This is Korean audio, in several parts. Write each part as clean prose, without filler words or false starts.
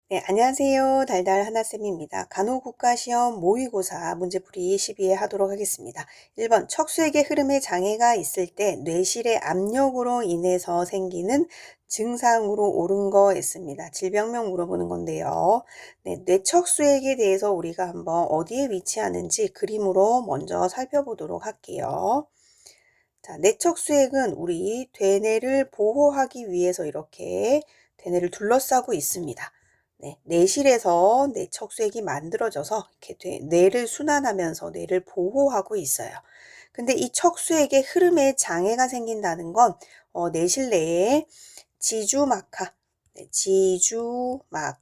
네, 안녕하세요. 달달 하나쌤입니다. 간호국가시험 모의고사 문제풀이 12회 하도록 하겠습니다. 1번 척수액의 흐름에 장애가 있을 때 뇌실의 압력으로 인해서 생기는 증상으로 옳은 거 있습니다. 질병명 물어보는 건데요. 네, 뇌척수액에 대해서 우리가 한번 어디에 위치하는지 그림으로 먼저 살펴보도록 할게요. 자, 뇌척수액은 우리 대뇌를 보호하기 위해서 이렇게 대뇌를 둘러싸고 있습니다. 네, 뇌실에서 뇌척수액이 만들어져서 이렇게 뇌를 순환하면서 뇌를 보호하고 있어요. 근데 이 척수액의 흐름에 장애가 생긴다는 건 뇌실 내에 지주막하, 네, 지주막하,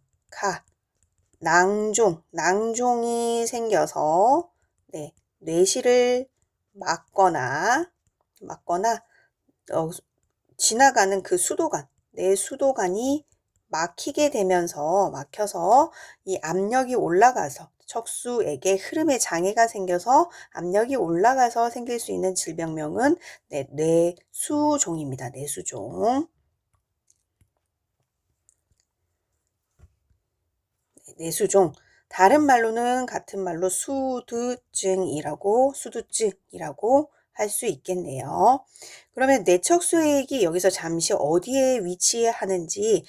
낭종이 생겨서 네, 뇌실을 막거나 어, 지나가는 그 수도관, 뇌 수도관이 막혀서 이 압력이 올라가서 척수액의 흐름에 장애가 생겨서 압력이 올라가서 생길 수 있는 질병명은 뇌수종입니다. 뇌수종. 뇌수종. 다른 말로는 같은 말로 수두증이라고 할 수 있겠네요. 그러면 뇌척수액이 여기서 잠시 어디에 위치하는지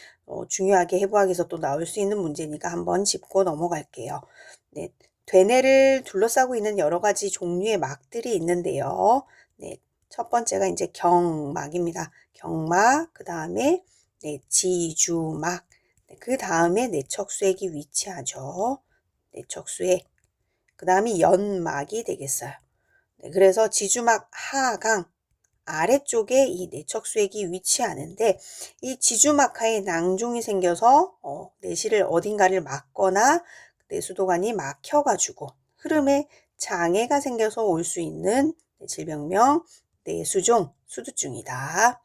중요하게 해부학에서 또 나올 수 있는 문제니까 한번 짚고 넘어갈게요. 네, 대뇌를 둘러싸고 있는 여러 가지 종류의 막들이 있는데요. 네, 첫 번째가 이제 경막입니다. 경막, 그 다음에 지주막, 그 다음에 뇌척수액이 위치하죠. 뇌척수액. 그 다음이 연막이 되겠어요. 네, 그래서 지주막 하강 아래쪽에 이 뇌척수액이 위치하는데 이 지주막하에 낭종이 생겨서 뇌실을 어딘가를 막거나 뇌수도관이 막혀가지고 흐름에 장애가 생겨서 올 수 있는 질병명 뇌수종, 수두증이다.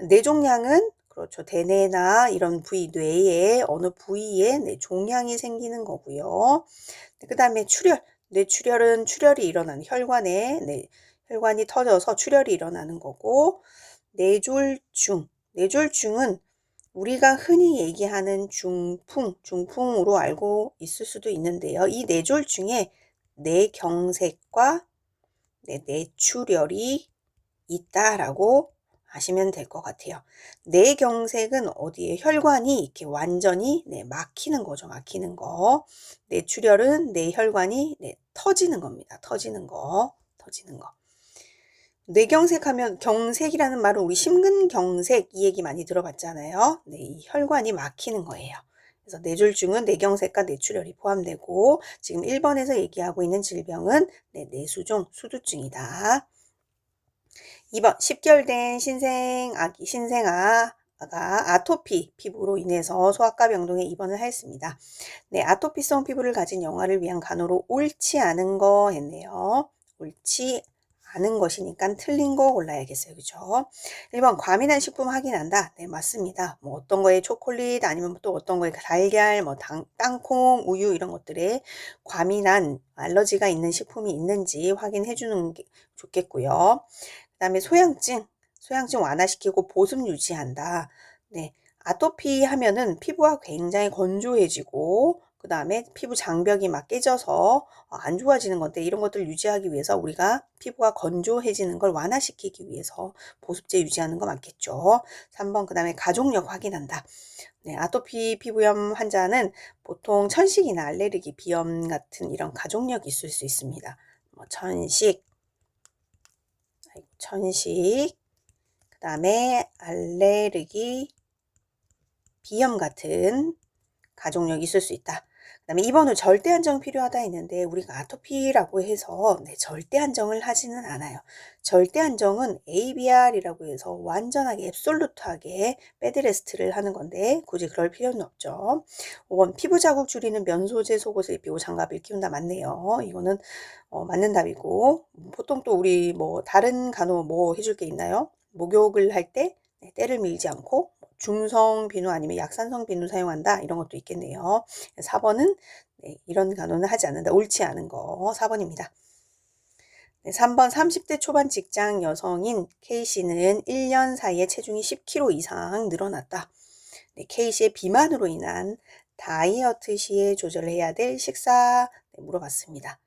뇌종양은 그렇죠. 대뇌나 이런 부위, 뇌의 어느 부위에 뇌종양이 생기는 거고요. 그 다음에 뇌출혈은 출혈이 일어나는 혈관이 터져서 출혈이 일어나는 거고, 뇌졸중은 우리가 흔히 얘기하는 중풍으로 알고 있을 수도 있는데요. 이 뇌졸중에 뇌경색과 뇌출혈이 있다라고 하시면 될 것 같아요. 뇌경색은 어디에 혈관이 이렇게 완전히 막히는 거죠. 막히는 거. 뇌출혈은 뇌혈관이 터지는 겁니다. 터지는 거. 뇌경색하면 경색이라는 말은 우리 심근경색 이 얘기 많이 들어봤잖아요. 네, 이 혈관이 막히는 거예요. 그래서 뇌졸중은 뇌경색과 뇌출혈이 포함되고 지금 1번에서 얘기하고 있는 질병은 뇌수종, 수두증이다. 2번 10개월 된 신생아가 아토피 피부로 인해서 소아과 병동에 입원을 하였습니다. 네, 아토피성 피부를 가진 영아를 위한 간호로 옳지 않은 거 했네요. 옳지 않은 것이니까 틀린 거 골라야겠어요. 그죠? 1번 과민한 식품 확인한다. 네, 맞습니다. 뭐 어떤 거에 초콜릿 아니면 또 어떤 거에 달걀, 뭐 땅콩, 우유 이런 것들에 과민한 알러지가 있는 식품이 있는지 확인해 주는 게 좋겠고요. 그 다음에 소양증 완화시키고 보습 유지한다. 네, 아토피 하면은 피부가 굉장히 건조해지고 그 다음에 피부 장벽이 막 깨져서 안 좋아지는 건데 이런 것들을 유지하기 위해서 우리가 피부가 건조해지는 걸 완화시키기 위해서 보습제 유지하는 거 맞겠죠. 3번 그 다음에 가족력 확인한다. 네, 아토피 피부염 환자는 보통 천식이나 알레르기, 비염 같은 이런 가족력이 있을 수 있습니다. 뭐 천식, 그 다음에 알레르기, 비염 같은 가족력이 있을 수 있다. 그 다음에 2번은 절대 안정 필요하다 했는데 우리가 아토피라고 해서 절대 안정을 하지는 않아요. 절대 안정은 ABR이라고 해서 완전하게 앱솔루트하게 베드레스트를 하는 건데 굳이 그럴 필요는 없죠. 5번 피부 자국 줄이는 면소재 속옷을 입히고 장갑을 끼운다 맞네요. 이거는 맞는 답이고 보통 또 우리 뭐 다른 간호 뭐 해줄 게 있나요? 목욕을 할 때 때를 밀지 않고 중성 비누 아니면 약산성 비누 사용한다 이런 것도 있겠네요. 4번은 이런 간호는 하지 않는다. 옳지 않은 거 4번입니다. 3번 30대 초반 직장 여성인 K씨는 1년 사이에 체중이 10kg 이상 늘어났다. K씨의 비만으로 인한 다이어트 시에 조절해야 될 식사 물어봤습니다.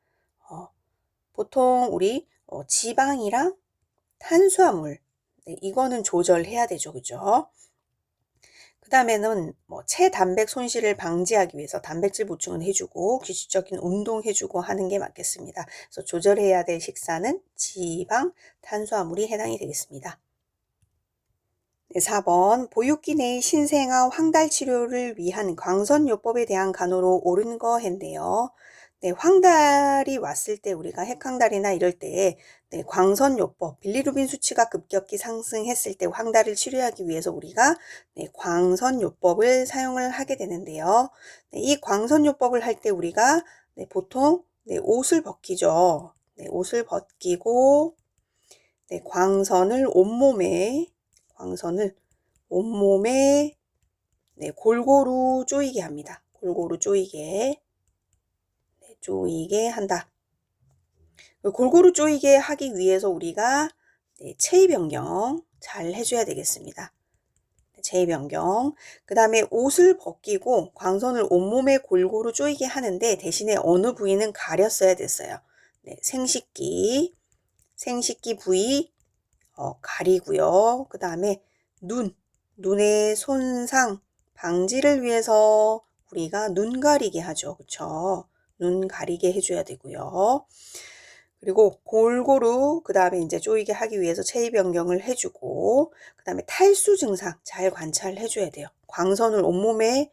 보통 우리 지방이랑 탄수화물 이거는 조절해야 되죠. 그죠? 그 다음에는 체단백 손실을 방지하기 위해서 단백질 보충은 해주고 규칙적인 운동 해주고 하는 게 맞겠습니다. 그래서 조절해야 될 식사는 지방, 탄수화물이 해당이 되겠습니다. 네, 4번 보육기 내의 신생아 황달 치료를 위한 광선요법에 대한 간호로 옳은 거 했는데요. 네, 황달이 왔을 때 우리가 핵황달이나 이럴 때 광선요법, 빌리루빈 수치가 급격히 상승했을 때 황달을 치료하기 위해서 우리가 광선요법을 사용을 하게 되는데요. 이 광선요법을 할 때 우리가 보통 옷을 벗기죠. 옷을 벗기고 광선을 온몸에 골고루 조이게 합니다. 골고루 조이게 한다. 골고루 조이게 하기 위해서 우리가 체위 변경 잘 해줘야 되겠습니다. 체위 변경. 그 다음에 옷을 벗기고 광선을 온몸에 골고루 조이게 하는데 대신에 어느 부위는 가렸어야 됐어요. 생식기 부위 가리고요. 그 다음에 눈의 손상 방지를 위해서 우리가 눈 가리게 하죠. 그쵸? 눈 가리게 해줘야 되고요. 그리고 골고루 그 다음에 이제 조이게 하기 위해서 체위 변경을 해주고 그 다음에 탈수 증상 잘 관찰해 줘야 돼요. 광선을 온몸에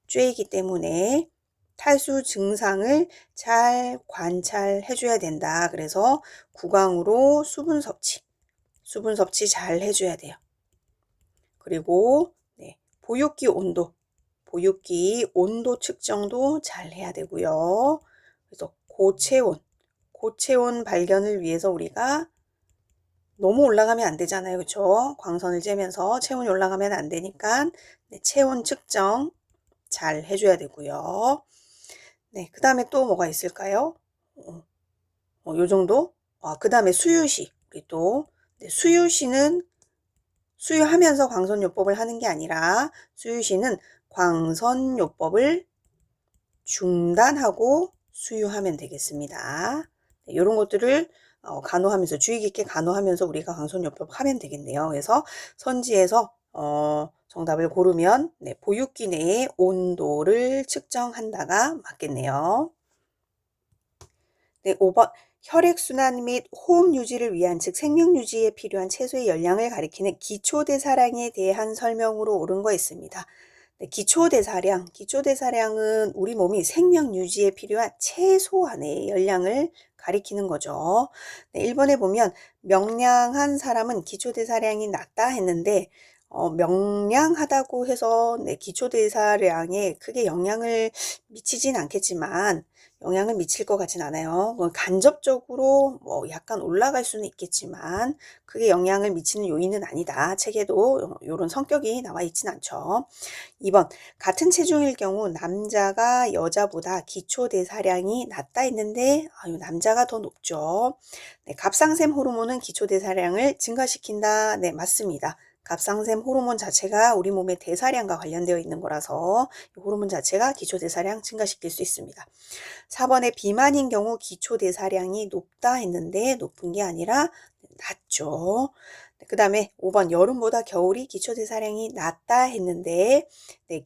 쬐이기 때문에 탈수 증상을 잘 관찰해 줘야 된다. 그래서 구강으로 수분 섭취 잘 해줘야 돼요. 그리고 보육기 온도 측정도 잘 해야 되고요. 그래서 고체온 발견을 위해서 우리가 너무 올라가면 안 되잖아요. 그렇죠? 광선을 쬐면서 체온이 올라가면 안 되니까 체온 측정 잘 해줘야 되고요. 그 다음에 또 뭐가 있을까요? 요 정도? 그 다음에 수유시. 우리 또 수유시는 수유하면서 광선요법을 하는 게 아니라 수유시는 광선요법을 중단하고 수유하면 되겠습니다. 이런 것들을 간호하면서 주의 깊게 간호하면서 우리가 광선요법 하면 되겠네요. 그래서 선지에서 정답을 고르면 보육기 내의 온도를 측정한다가 맞겠네요. 5번 혈액순환 및 호흡 유지를 위한 즉 생명 유지에 필요한 채소의 열량을 가리키는 기초대사량에 대한 설명으로 옳은 거 있습니다. 기초대사량은 우리 몸이 생명 유지에 필요한 최소한의 열량을 가리키는 거죠. 1번에 보면 명량한 사람은 기초대사량이 낮다 했는데 명량하다고 해서 기초대사량에 크게 영향을 미치진 않겠지만 영향을 미칠 것 같진 않아요. 간접적으로 약간 올라갈 수는 있겠지만 그게 영향을 미치는 요인은 아니다. 책에도 이런 성격이 나와 있진 않죠. 2번 같은 체중일 경우 남자가 여자보다 기초대사량이 낮다 했는데 남자가 더 높죠. 갑상샘 호르몬은 기초대사량을 증가시킨다. 네, 맞습니다. 갑상샘 호르몬 자체가 우리 몸의 대사량과 관련되어 있는 거라서 이 호르몬 자체가 기초대사량 증가시킬 수 있습니다. 4번에 비만인 경우 기초대사량이 높다 했는데 높은 게 아니라 낮죠. 그 다음에 5번 여름보다 겨울이 기초대사량이 낮다 했는데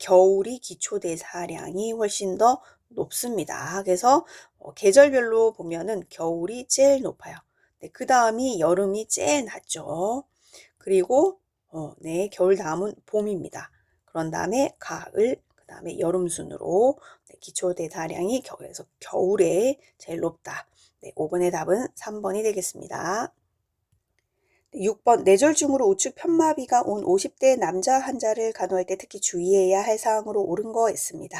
겨울이 기초대사량이 훨씬 더 높습니다. 그래서 계절별로 보면은 겨울이 제일 높아요. 그 다음이 여름이 제일 낮죠. 그리고 겨울 다음은 봄입니다. 그런 다음에 가을, 그 다음에 여름 순으로 기초대사량이 겨울에 제일 높다. 5번의 답은 3번이 되겠습니다. 6번 뇌졸중으로 우측 편마비가 온 50대 남자 환자를 간호할 때 특히 주의해야 할 사항으로 옳은 거 있습니다.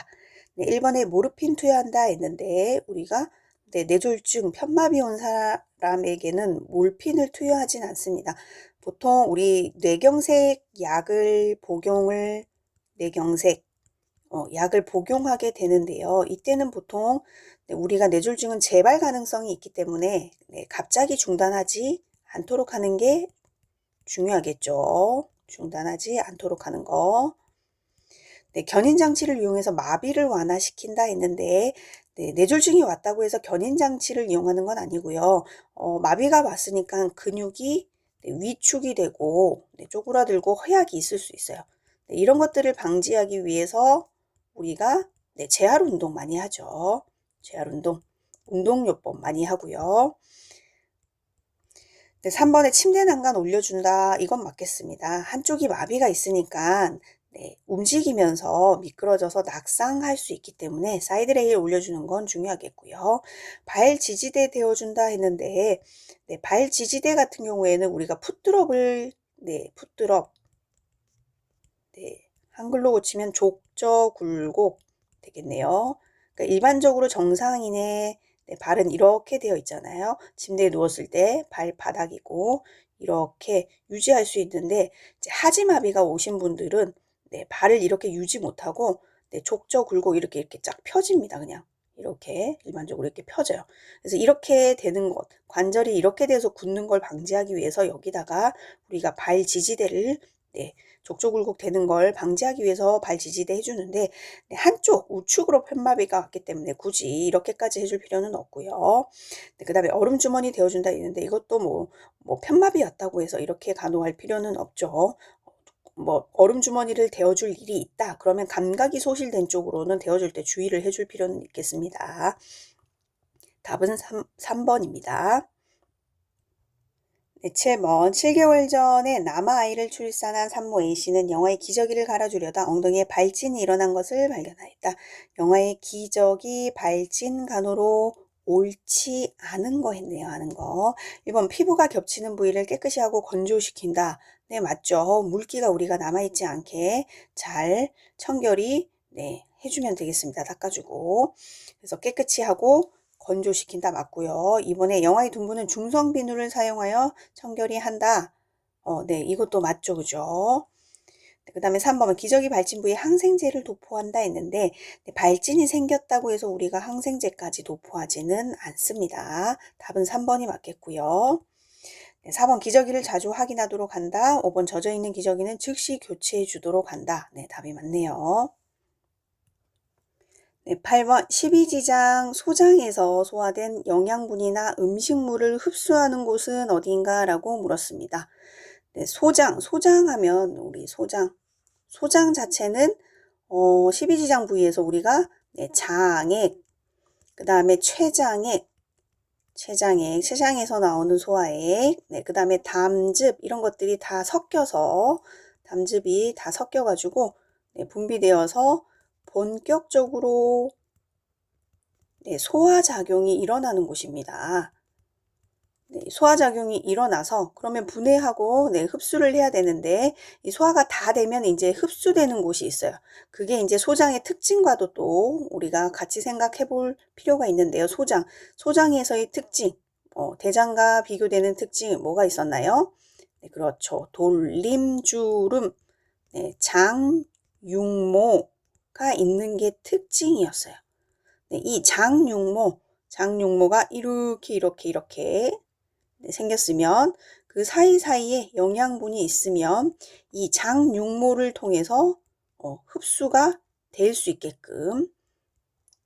1번에 모르핀 투여한다 했는데 우리가 뇌졸중 편마비 온 사람에게는 몰핀을 투여하진 않습니다. 보통 우리 뇌경색 약을 복용하게 되는데요. 이때는 보통 우리가 뇌졸중은 재발 가능성이 있기 때문에 갑자기 중단하지 않도록 하는 게 중요하겠죠. 중단하지 않도록 하는 거. 네, 견인장치를 이용해서 마비를 완화시킨다 했는데 네, 뇌졸중이 왔다고 해서 견인장치를 이용하는 건 아니고요. 마비가 왔으니까 근육이 네, 위축이 되고 네, 쪼그라들고 허약이 있을 수 있어요. 네, 이런 것들을 방지하기 위해서 우리가 네, 재활 운동 많이 하죠. 재활 운동, 운동요법 많이 하고요. 네, 3번에 침대 난간 올려준다. 이건 맞겠습니다. 한쪽이 마비가 있으니까 네, 움직이면서 미끄러져서 낙상할 수 있기 때문에 사이드 레일 올려주는 건 중요하겠고요. 발 지지대 대어준다 했는데 네, 발 지지대 같은 경우에는 우리가 풋드롭을 네, 풋드롭 네, 한글로 고치면 족저 굴곡 되겠네요. 그러니까 일반적으로 정상인의 네, 발은 이렇게 되어 있잖아요. 침대에 누웠을 때 발바닥이고 이렇게 유지할 수 있는데 이제 하지마비가 오신 분들은 네, 발을 이렇게 유지 못하고 네, 족저 굴곡 이렇게 쫙 펴집니다. 그냥 이렇게 일반적으로 이렇게 펴져요. 그래서 이렇게 되는 것, 관절이 이렇게 돼서 굳는 걸 방지하기 위해서 여기다가 우리가 발 지지대를 네, 족저굴곡 되는 걸 방지하기 위해서 발 지지대 해주는데 네, 한쪽 우측으로 편마비가 왔기 때문에 굳이 이렇게까지 해줄 필요는 없고요. 네, 그 다음에 얼음주머니 데워준다 했는데 이것도 뭐 편마비 왔다고 해서 이렇게 간호할 필요는 없죠. 뭐 얼음주머니를 데워줄 일이 있다. 그러면 감각이 소실된 쪽으로는 데워줄 때 주의를 해줄 필요는 있겠습니다. 답은 3번입니다. 네, 7번 7개월 전에 남아아이를 출산한 산모 A씨는 영화의 기저귀를 갈아주려다 엉덩이에 발진이 일어난 것을 발견하였다. 영화의 기저귀 발진 간호로 옳지 않은 거 했네요. 하는 거. 1번 피부가 겹치는 부위를 깨끗이 하고 건조시킨다. 네, 맞죠. 물기가 우리가 남아있지 않게 잘 청결히 네, 해주면 되겠습니다. 닦아주고. 그래서 깨끗이 하고 건조시킨다 맞고요. 이번에 영화의 둔부는 중성 비누를 사용하여 청결히 한다. 네, 이것도 맞죠, 그죠? 그 다음에 3번은 기저귀 발진 부위에 항생제를 도포한다 했는데 네, 발진이 생겼다고 해서 우리가 항생제까지 도포하지는 않습니다. 답은 3번이 맞겠고요. 네, 4번 기저귀를 자주 확인하도록 한다. 5번 젖어있는 기저귀는 즉시 교체해 주도록 한다. 네, 답이 맞네요. 네, 8번 12지장 소장에서 소화된 영양분이나 음식물을 흡수하는 곳은 어디인가 라고 물었습니다. 네, 소장하면 우리 소장 자체는 12지장 부위에서 우리가 네, 장액, 그 다음에 췌장에서 나오는 소화액, 네, 그 다음에 담즙 이런 것들이 다 섞여서 담즙이 다 섞여가지고 네, 분비되어서 본격적으로 네, 소화작용이 일어나는 곳입니다. 네, 소화작용이 일어나서 그러면 분해하고 네, 흡수를 해야 되는데 이 소화가 다 되면 이제 흡수되는 곳이 있어요. 그게 이제 소장의 특징과도 또 우리가 같이 생각해 볼 필요가 있는데요. 소장에서의 특징, 대장과 비교되는 특징이 뭐가 있었나요? 네, 그렇죠. 돌림주름, 네, 장육모가 있는 게 특징이었어요. 네, 이 장육모가 이렇게 네, 생겼으면 그 사이사이에 영양분이 있으면 이 장육모를 통해서 흡수가 될 수 있게끔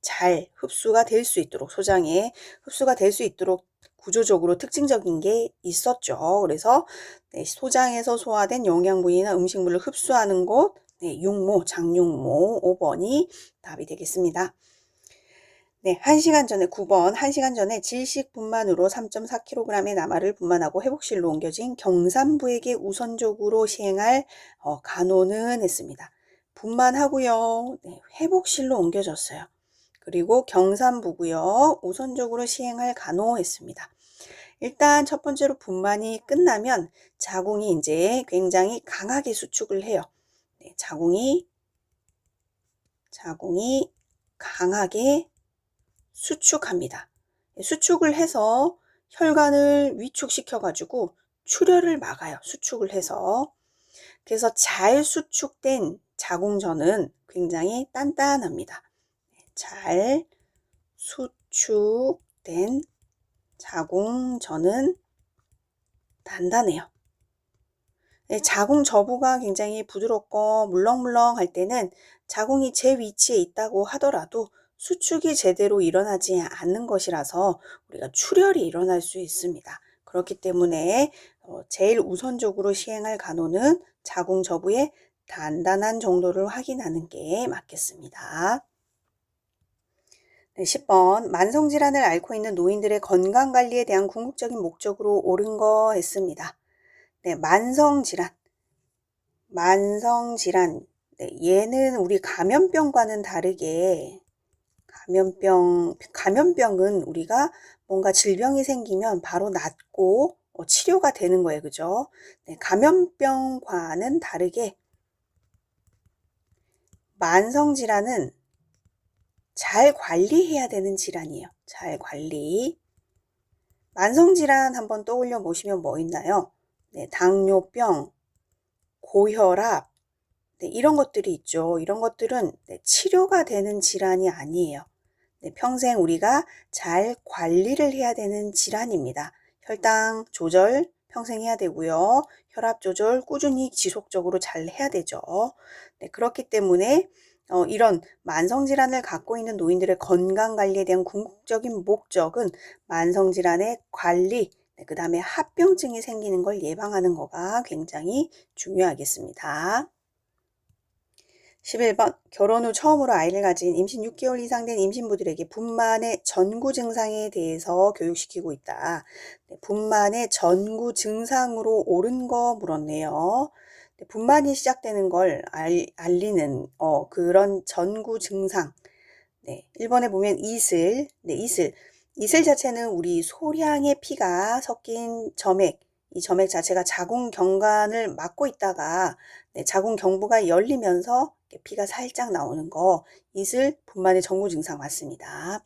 잘 흡수가 될 수 있도록 소장에 흡수가 될 수 있도록 구조적으로 특징적인 게 있었죠. 그래서 네, 소장에서 소화된 영양분이나 음식물을 흡수하는 곳 네, 장육모 5번이 답이 되겠습니다. 네, 1시간 전에 9번 1시간 전에 질식 분만으로 3.4kg의 남아를 분만하고 회복실로 옮겨진 경산부에게 우선적으로 시행할 간호는 했습니다. 분만하고요. 네, 회복실로 옮겨졌어요. 그리고 경산부고요. 우선적으로 시행할 간호했습니다. 일단 첫 번째로 분만이 끝나면 자궁이 이제 굉장히 강하게 수축을 해요. 네, 자궁이 강하게 수축합니다. 수축을 해서 혈관을 위축시켜가지고 출혈을 막아요. 수축을 해서. 그래서 잘 수축된 자궁전은 굉장히 단단합니다. 잘 수축된 자궁전은 단단해요. 네, 자궁 저부가 굉장히 부드럽고 물렁물렁할 때는 자궁이 제 위치에 있다고 하더라도 수축이 제대로 일어나지 않는 것이라서 우리가 출혈이 일어날 수 있습니다. 그렇기 때문에 제일 우선적으로 시행할 간호는 자궁 저부의 단단한 정도를 확인하는 게 맞겠습니다. 네, 10번 만성질환을 앓고 있는 노인들의 건강관리에 대한 궁극적인 목적으로 옳은 거 했습니다. 네, 만성질환. 네, 얘는 우리 감염병과는 다르게 감염병은 우리가 뭔가 질병이 생기면 바로 낫고 치료가 되는 거예요. 그죠? 네, 감염병과는 다르게 만성질환은 잘 관리해야 되는 질환이에요. 잘 관리. 만성질환 한번 떠올려 보시면 뭐 있나요? 네, 당뇨병, 고혈압, 네, 이런 것들이 있죠. 이런 것들은 네, 치료가 되는 질환이 아니에요. 네, 평생 우리가 잘 관리를 해야 되는 질환입니다. 혈당 조절 평생 해야 되고요. 혈압 조절 꾸준히 지속적으로 잘 해야 되죠. 네, 그렇기 때문에 이런 만성질환을 갖고 있는 노인들의 건강관리에 대한 궁극적인 목적은 만성질환의 관리, 네, 그 다음에 합병증이 생기는 걸 예방하는 거가 굉장히 중요하겠습니다. 11번 결혼 후 처음으로 아이를 가진 임신 6개월 이상 된 임신부들에게 분만의 전구 증상에 대해서 교육시키고 있다. 네, 분만의 전구 증상으로 옳은 거 물었네요. 네, 분만이 시작되는 걸 알리는 그런 전구 증상. 네, 1번에 보면 이슬. 네, 이슬 자체는 우리 소량의 피가 섞인 점액. 이 점액 자체가 자궁 경관을 막고 있다가 네, 자궁 경부가 열리면서 피가 살짝 나오는 거. 이슬 분만의 전구 증상 맞습니다.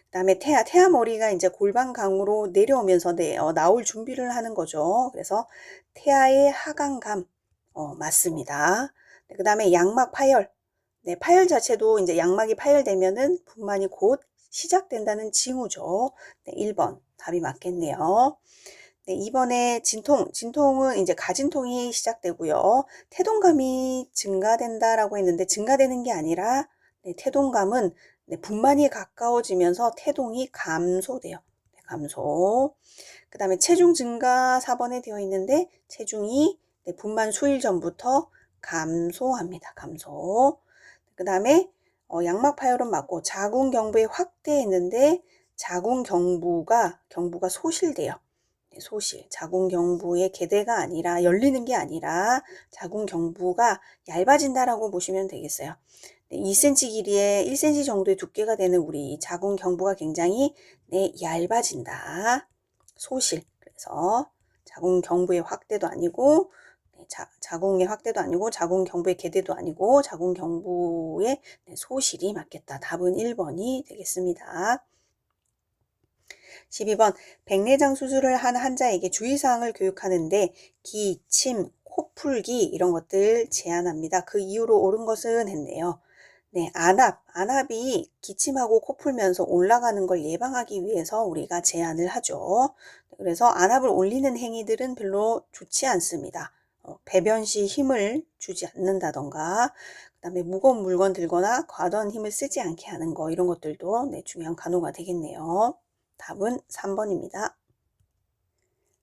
그다음에 태아 머리가 이제 골반강으로 내려오면서 나올 준비를 하는 거죠. 그래서 태아의 하강감 맞습니다. 네, 그다음에 양막 파열. 네, 파열 자체도 이제 양막이 파열되면은 분만이 곧 시작된다는 징후죠. 네, 1번 답이 맞겠네요. 네, 2번에 진통은 이제 가진통이 시작되고요. 태동감이 증가된다라고 했는데 증가되는 게 아니라 네, 태동감은 네, 분만이 가까워지면서 태동이 감소돼요. 네, 감소. 그 다음에 체중 증가 4번에 되어 있는데 체중이 네, 분만 수일 전부터 감소합니다. 감소. 그 다음에 양막 파열은 맞고 자궁 경부에 확대했는데 자궁 경부가 소실돼요. 네, 소실. 자궁 경부의 개대가 아니라 열리는 게 아니라 자궁 경부가 얇아진다라고 보시면 되겠어요. 네, 2cm 길이에 1cm 정도의 두께가 되는 우리 자궁 경부가 굉장히 네, 얇아진다. 소실. 그래서 자궁 경부의 확대도 아니고 자궁의 확대도 아니고 자궁 경부의 개대도 아니고 자궁 경부의 소실이 맞겠다. 답은 1번이 되겠습니다. 12번 백내장 수술을 한 환자에게 주의사항을 교육하는데 기, 침, 코풀기 이런 것들 제한합니다. 그 이유로 옳은 것은 했네요. 네, 안압이 기침하고 코 풀면서 올라가는 걸 예방하기 위해서 우리가 제한을 하죠. 그래서 안압을 올리는 행위들은 별로 좋지 않습니다. 배변 시 힘을 주지 않는다던가 그다음에 무거운 물건 들거나 과도한 힘을 쓰지 않게 하는 거 이런 것들도 네, 중요한 간호가 되겠네요. 답은 3번입니다.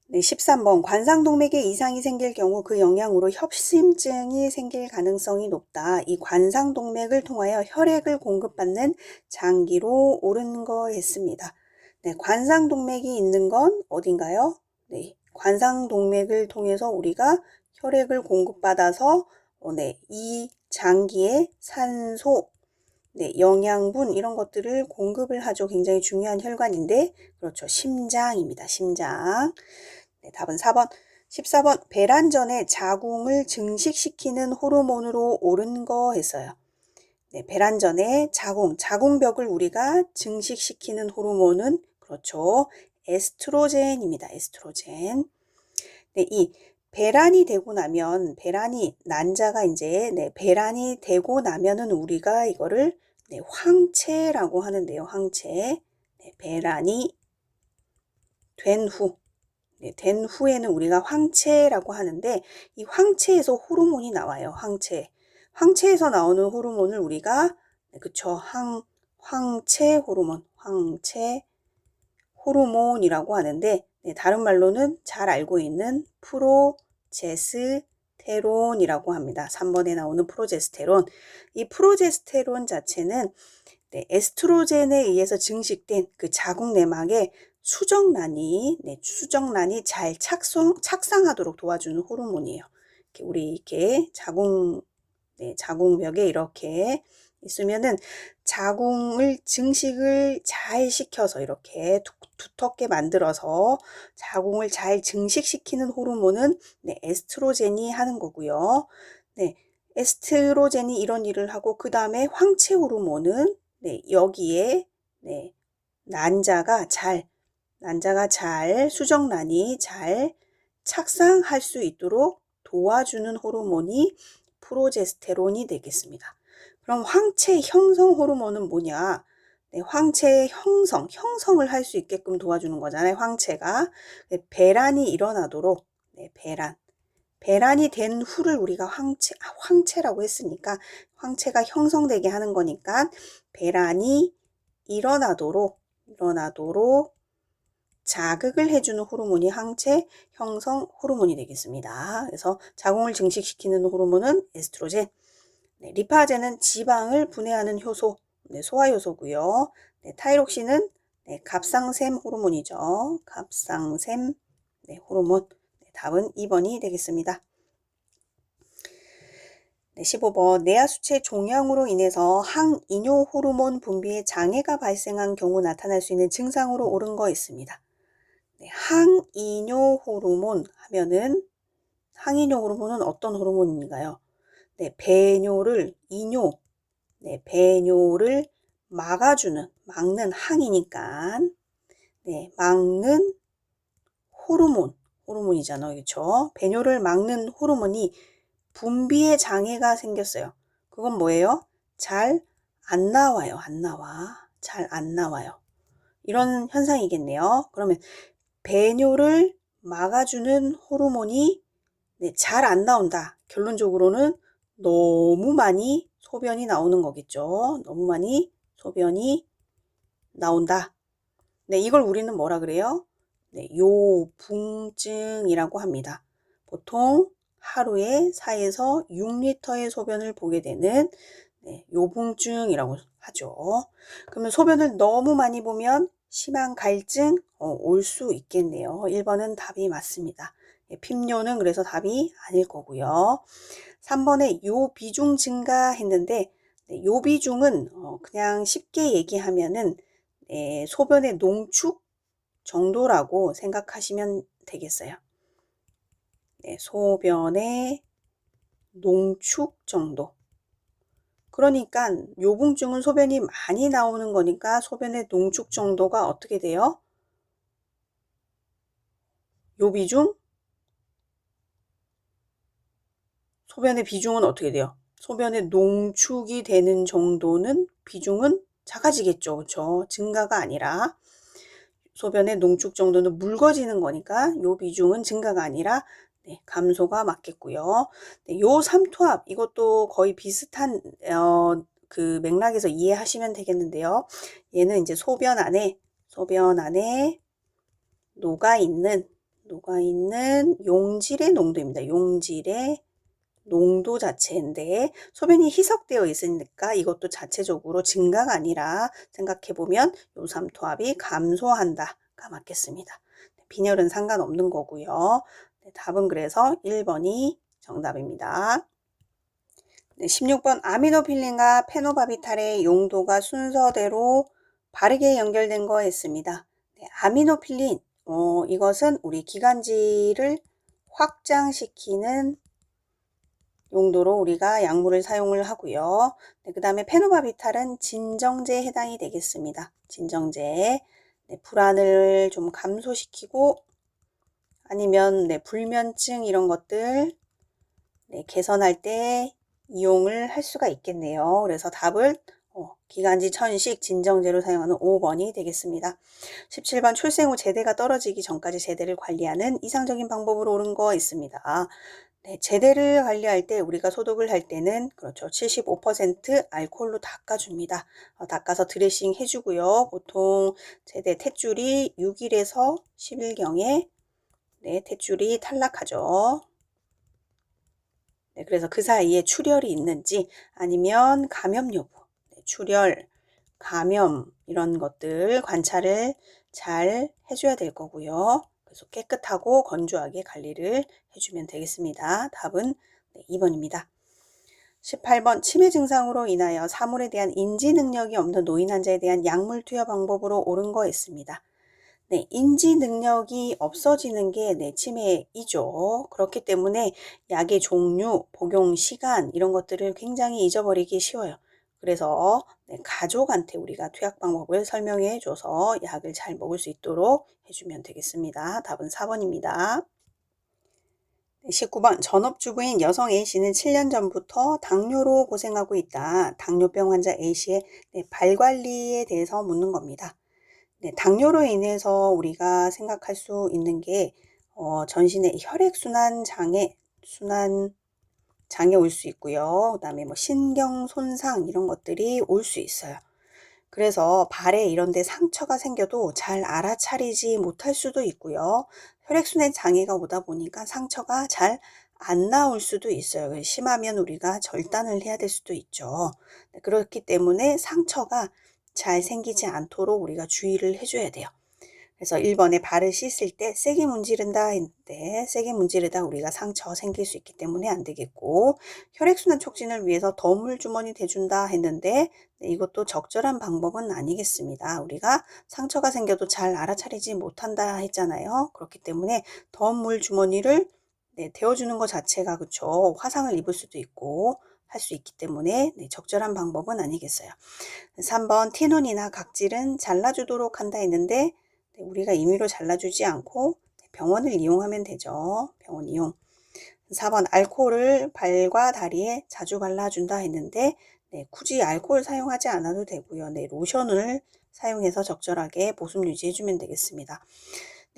네, 13번 관상동맥에 이상이 생길 경우 그 영향으로 협심증이 생길 가능성이 높다. 이 관상동맥을 통하여 혈액을 공급받는 장기로 옳은 거 했습니다. 네, 관상동맥이 있는 건 어딘가요? 네, 관상동맥을 통해서 우리가 혈액을 공급받아서 이 장기에 산소, 네, 영양분 이런 것들을 공급을 하죠. 굉장히 중요한 혈관인데 그렇죠. 심장입니다. 심장. 네, 답은 4번. 14번 배란 전에 자궁을 증식시키는 호르몬으로 옳은 거 했어요. 네, 배란 전에 자궁벽을 우리가 증식시키는 호르몬은 그렇죠. 에스트로겐입니다. 에스트로겐. 네, 이 배란이 되고 나면 난자가 이제 배란이 되고 나면은 우리가 이거를 황체라고 하는데요. 황체. 배란이 된 후 네, 된 후에는 우리가 황체라고 하는데 이 황체에서 호르몬이 나와요. 황체. 황체에서 나오는 호르몬을 우리가 그쵸. 황체 호르몬, 황체 호르몬이라고 하는데 다른 말로는 잘 알고 있는 프로제스테론이라고 합니다. 3번에 나오는 프로제스테론. 이 프로제스테론 자체는 에스트로겐에 의해서 증식된 그 자궁 내막에 수정란이 잘 착상하도록 도와주는 호르몬이에요. 우리 이렇게 자궁벽에 이렇게 있으면은 자궁을 증식을 잘 시켜서 이렇게 두텁게 만들어서 자궁을 잘 증식시키는 호르몬은 에스트로겐이 하는 거고요. 에스트로겐이 이런 일을 하고 그 다음에 황체 호르몬은 여기에 난자가 잘 수정란이 잘 착상할 수 있도록 도와주는 호르몬이 프로제스테론이 되겠습니다. 그럼 황체 형성 호르몬은 뭐냐? 황체 형성을 할 수 있게끔 도와주는 거잖아요. 황체가 배란이 일어나도록 배란이 된 후를 우리가 황체라고 했으니까 황체가 형성되게 하는 거니까 배란이 일어나도록 자극을 해주는 호르몬이 황체 형성 호르몬이 되겠습니다. 그래서 자궁을 증식시키는 호르몬은 에스트로겐, 리파제는 지방을 분해하는 효소, 소화효소고요. 타이록신은 갑상샘 호르몬이죠. 갑상샘 호르몬. 답은 2번이 되겠습니다. 15번 뇌하수체 종양으로 인해서 항이뇨 호르몬 분비에 장애가 발생한 경우 나타날 수 있는 증상으로 옳은 거 있습니다. 항이뇨 호르몬 하면은 항이뇨 호르몬은 어떤 호르몬인가요? 배뇨를 배뇨를 막는 항이니까 막는 호르몬이잖아요. 그렇죠? 배뇨를 막는 호르몬이 분비에 장애가 생겼어요. 그건 뭐예요? 잘 안 나와요. 잘 안 나와요. 이런 현상이겠네요. 그러면 배뇨를 막아주는 호르몬이 잘 안 나온다. 결론적으로는 너무 많이 소변이 나오는 거겠죠. 너무 많이 소변이 나온다. 이걸 우리는 뭐라 그래요? 요붕증이라고 합니다. 보통 하루에 4에서 6리터의 소변을 보게 되는 요붕증이라고 하죠. 그러면 소변을 너무 많이 보면 심한 갈증 올 수 있겠네요. 1번은 답이 맞습니다. 핍뇨는 그래서 답이 아닐 거고요. 3번에 요비중 증가했는데 요비중은 그냥 쉽게 얘기하면은 소변의 농축 정도라고 생각하시면 되겠어요. 소변의 농축 정도. 그러니까 요붕증은 소변이 많이 나오는 거니까 소변의 농축 정도가 어떻게 돼요? 요비중? 소변의 비중은 어떻게 돼요? 소변의 농축이 되는 정도는 비중은 작아지겠죠. 그렇죠? 증가가 아니라 소변의 농축 정도는 묽어지는 거니까 요 비중은 증가가 아니라 감소가 맞겠고요. 요 삼투압 이것도 거의 비슷한 그 맥락에서 이해하시면 되겠는데요. 얘는 이제 소변 안에 녹아있는 용질의 농도입니다. 용질의 농도 자체인데 소변이 희석되어 있으니까 이것도 자체적으로 증가가 아니라 생각해보면 요삼투압이 감소한다가 맞겠습니다. 빈혈은 상관없는 거고요. 답은 그래서 1번이 정답입니다. 16번 아미노필린과 페노바비탈의 용도가 순서대로 바르게 연결된 거 했습니다. 아미노필린 이것은 우리 기관지를 확장시키는 용도로 우리가 약물을 사용을 하고요. 그 다음에 페노바비탈은 진정제에 해당이 되겠습니다. 진정제. 불안을 좀 감소시키고 아니면 불면증 이런 것들 개선할 때 이용을 할 수가 있겠네요. 그래서 답을 기관지 천식 진정제로 사용하는 5번이 되겠습니다. 17번 출생 후 제대가 떨어지기 전까지 제대를 관리하는 이상적인 방법으로 옳은 거 있습니다. 네, 제대를 관리할 때 우리가 소독을 할 때는 그렇죠. 75% 알코올로 닦아줍니다. 닦아서 드레싱 해주고요. 보통 제대 탯줄이 6일에서 10일경에 네, 탯줄이 탈락하죠. 네, 그래서 그 사이에 출혈이 있는지 아니면 감염 여부, 네, 출혈, 감염 이런 것들 관찰을 잘 해줘야 될 거고요. 그래서 깨끗하고 건조하게 관리를 해주면 되겠습니다. 답은 네, 2번입니다. 18번 치매 증상으로 인하여 사물에 대한 인지 능력이 없는 노인 환자에 대한 약물 투여 방법으로 옳은 거 있습니다. 네, 인지 능력이 없어지는 게 네, 치매이죠. 그렇기 때문에 약의 종류, 복용 시간 이런 것들을 굉장히 잊어버리기 쉬워요. 그래서 네, 가족한테 우리가 투약 방법을 설명해 줘서 약을 잘 먹을 수 있도록 해주면 되겠습니다. 답은 4번입니다. 19번 전업주부인 여성 A씨는 7년 전부터 당뇨로 고생하고 있다. 당뇨병 환자 A씨의 발관리에 대해서 묻는 겁니다. 네, 당뇨로 인해서 우리가 생각할 수 있는 게 전신의 혈액순환 장애 올 수 있고요. 그다음에 뭐 신경 손상 이런 것들이 올 수 있어요. 그래서 발에 이런 데 상처가 생겨도 잘 알아차리지 못할 수도 있고요. 혈액순환 장애가 오다 보니까 상처가 잘 안 나올 수도 있어요. 심하면 우리가 절단을 해야 될 수도 있죠. 그렇기 때문에 상처가 잘 생기지 않도록 우리가 주의를 해줘야 돼요. 그래서 1번에 발을 씻을 때 세게 문지른다 했는데 세게 문지르다 우리가 상처 생길 수 있기 때문에 안 되겠고, 혈액순환 촉진을 위해서 덤물 주머니 대준다 했는데 이것도 적절한 방법은 아니겠습니다. 우리가 상처가 생겨도 잘 알아차리지 못한다 했잖아요. 그렇기 때문에 덤물 주머니를 데워주는 것 자체가 그쵸, 화상을 입을 수도 있고 할 수 있기 때문에 적절한 방법은 아니겠어요. 3번 티눈이나 각질은 잘라주도록 한다 했는데 우리가 임의로 잘라주지 않고 병원을 이용하면 되죠. 병원 이용. 4번 알코올을 발과 다리에 자주 발라준다 했는데 굳이 알코올 사용하지 않아도 되고요. 로션을 사용해서 적절하게 보습 유지해주면 되겠습니다.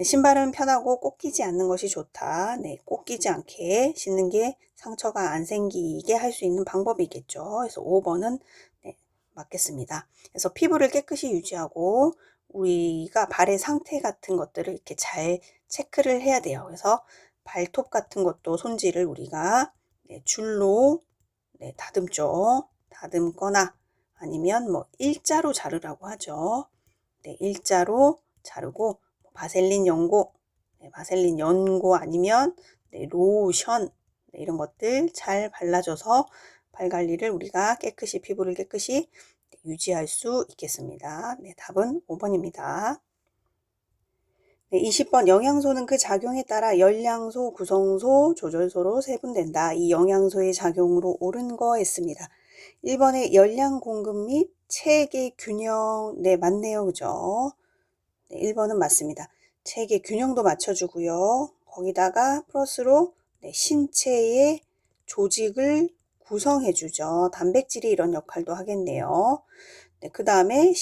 신발은 편하고 꼭 끼지 않는 것이 좋다. 꼭 끼지 않게 신는 게 상처가 안 생기게 할 수 있는 방법이겠죠. 그래서 5번은 맞겠습니다. 그래서 피부를 깨끗이 유지하고 우리가 발의 상태 같은 것들을 이렇게 잘 체크를 해야 돼요. 그래서 발톱 같은 것도 손질을 우리가 줄로 다듬죠. 다듬거나 아니면 뭐 일자로 자르라고 하죠. 일자로 자르고 바셀린 연고, 바셀린 연고 아니면 로션 이런 것들 잘 발라줘서 발 관리를 우리가 깨끗이 피부를 깨끗이 유지할 수 있겠습니다. 답은 5번입니다. 20번 영양소는 그 작용에 따라 열량소, 구성소, 조절소로 세분된다. 이 영양소의 작용으로 옳은 거 했습니다. 1번에 열량 공급 및 체계 균형, 맞네요. 그죠? 1번은 맞습니다. 체계 균형도 맞춰주고요. 거기다가 플러스로 신체의 조직을 구성해주죠. 단백질이 이런 역할도 하겠네요. 그 다음에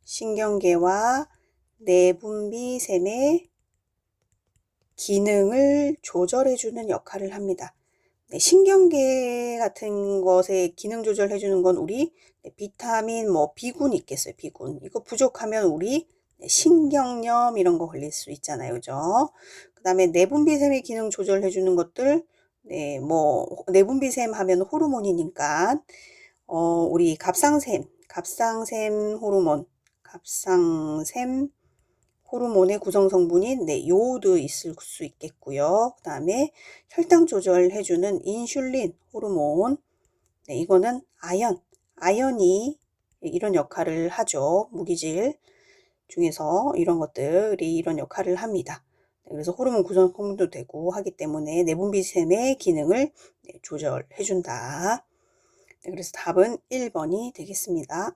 신경계와 내분비샘의 기능을 조절해주는 역할을 합니다. 신경계 같은 것에 기능 조절해주는 건 우리 비타민 B군 있겠어요. B군. 이거 부족하면 우리 신경염 이런 거 걸릴 수 있잖아요. 그죠? 그 다음에 내분비샘의 기능 조절해주는 것들, 내분비샘 하면 호르몬이니까, 우리 갑상샘 호르몬의 구성 성분인 요오드 있을 수 있겠고요. 그 다음에 혈당 조절해주는 인슐린 호르몬, 이거는 아연이 이런 역할을 하죠. 무기질 중에서 이런 것들이 이런 역할을 합니다. 그래서 호르몬 구성 성분도 되고 하기 때문에 내분비샘의 기능을 조절해준다. 그래서 답은 1번이 되겠습니다.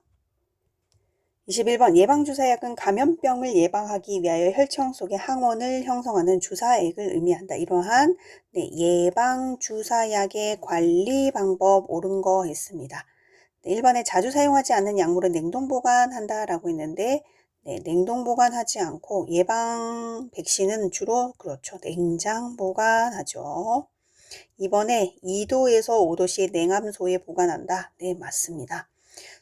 21번 예방주사약은 감염병을 예방하기 위하여 혈청 속에 항원을 형성하는 주사액을 의미한다. 이러한 예방주사약의 관리 방법 옳은 거 했습니다. 네, 1번에 자주 사용하지 않는 약물은 냉동 보관한다라고 했는데 네, 냉동 보관하지 않고 예방 백신은 주로 그렇죠. 냉장 보관하죠. 2번에 2도에서 5도씨 냉암소에 보관한다. 네, 맞습니다.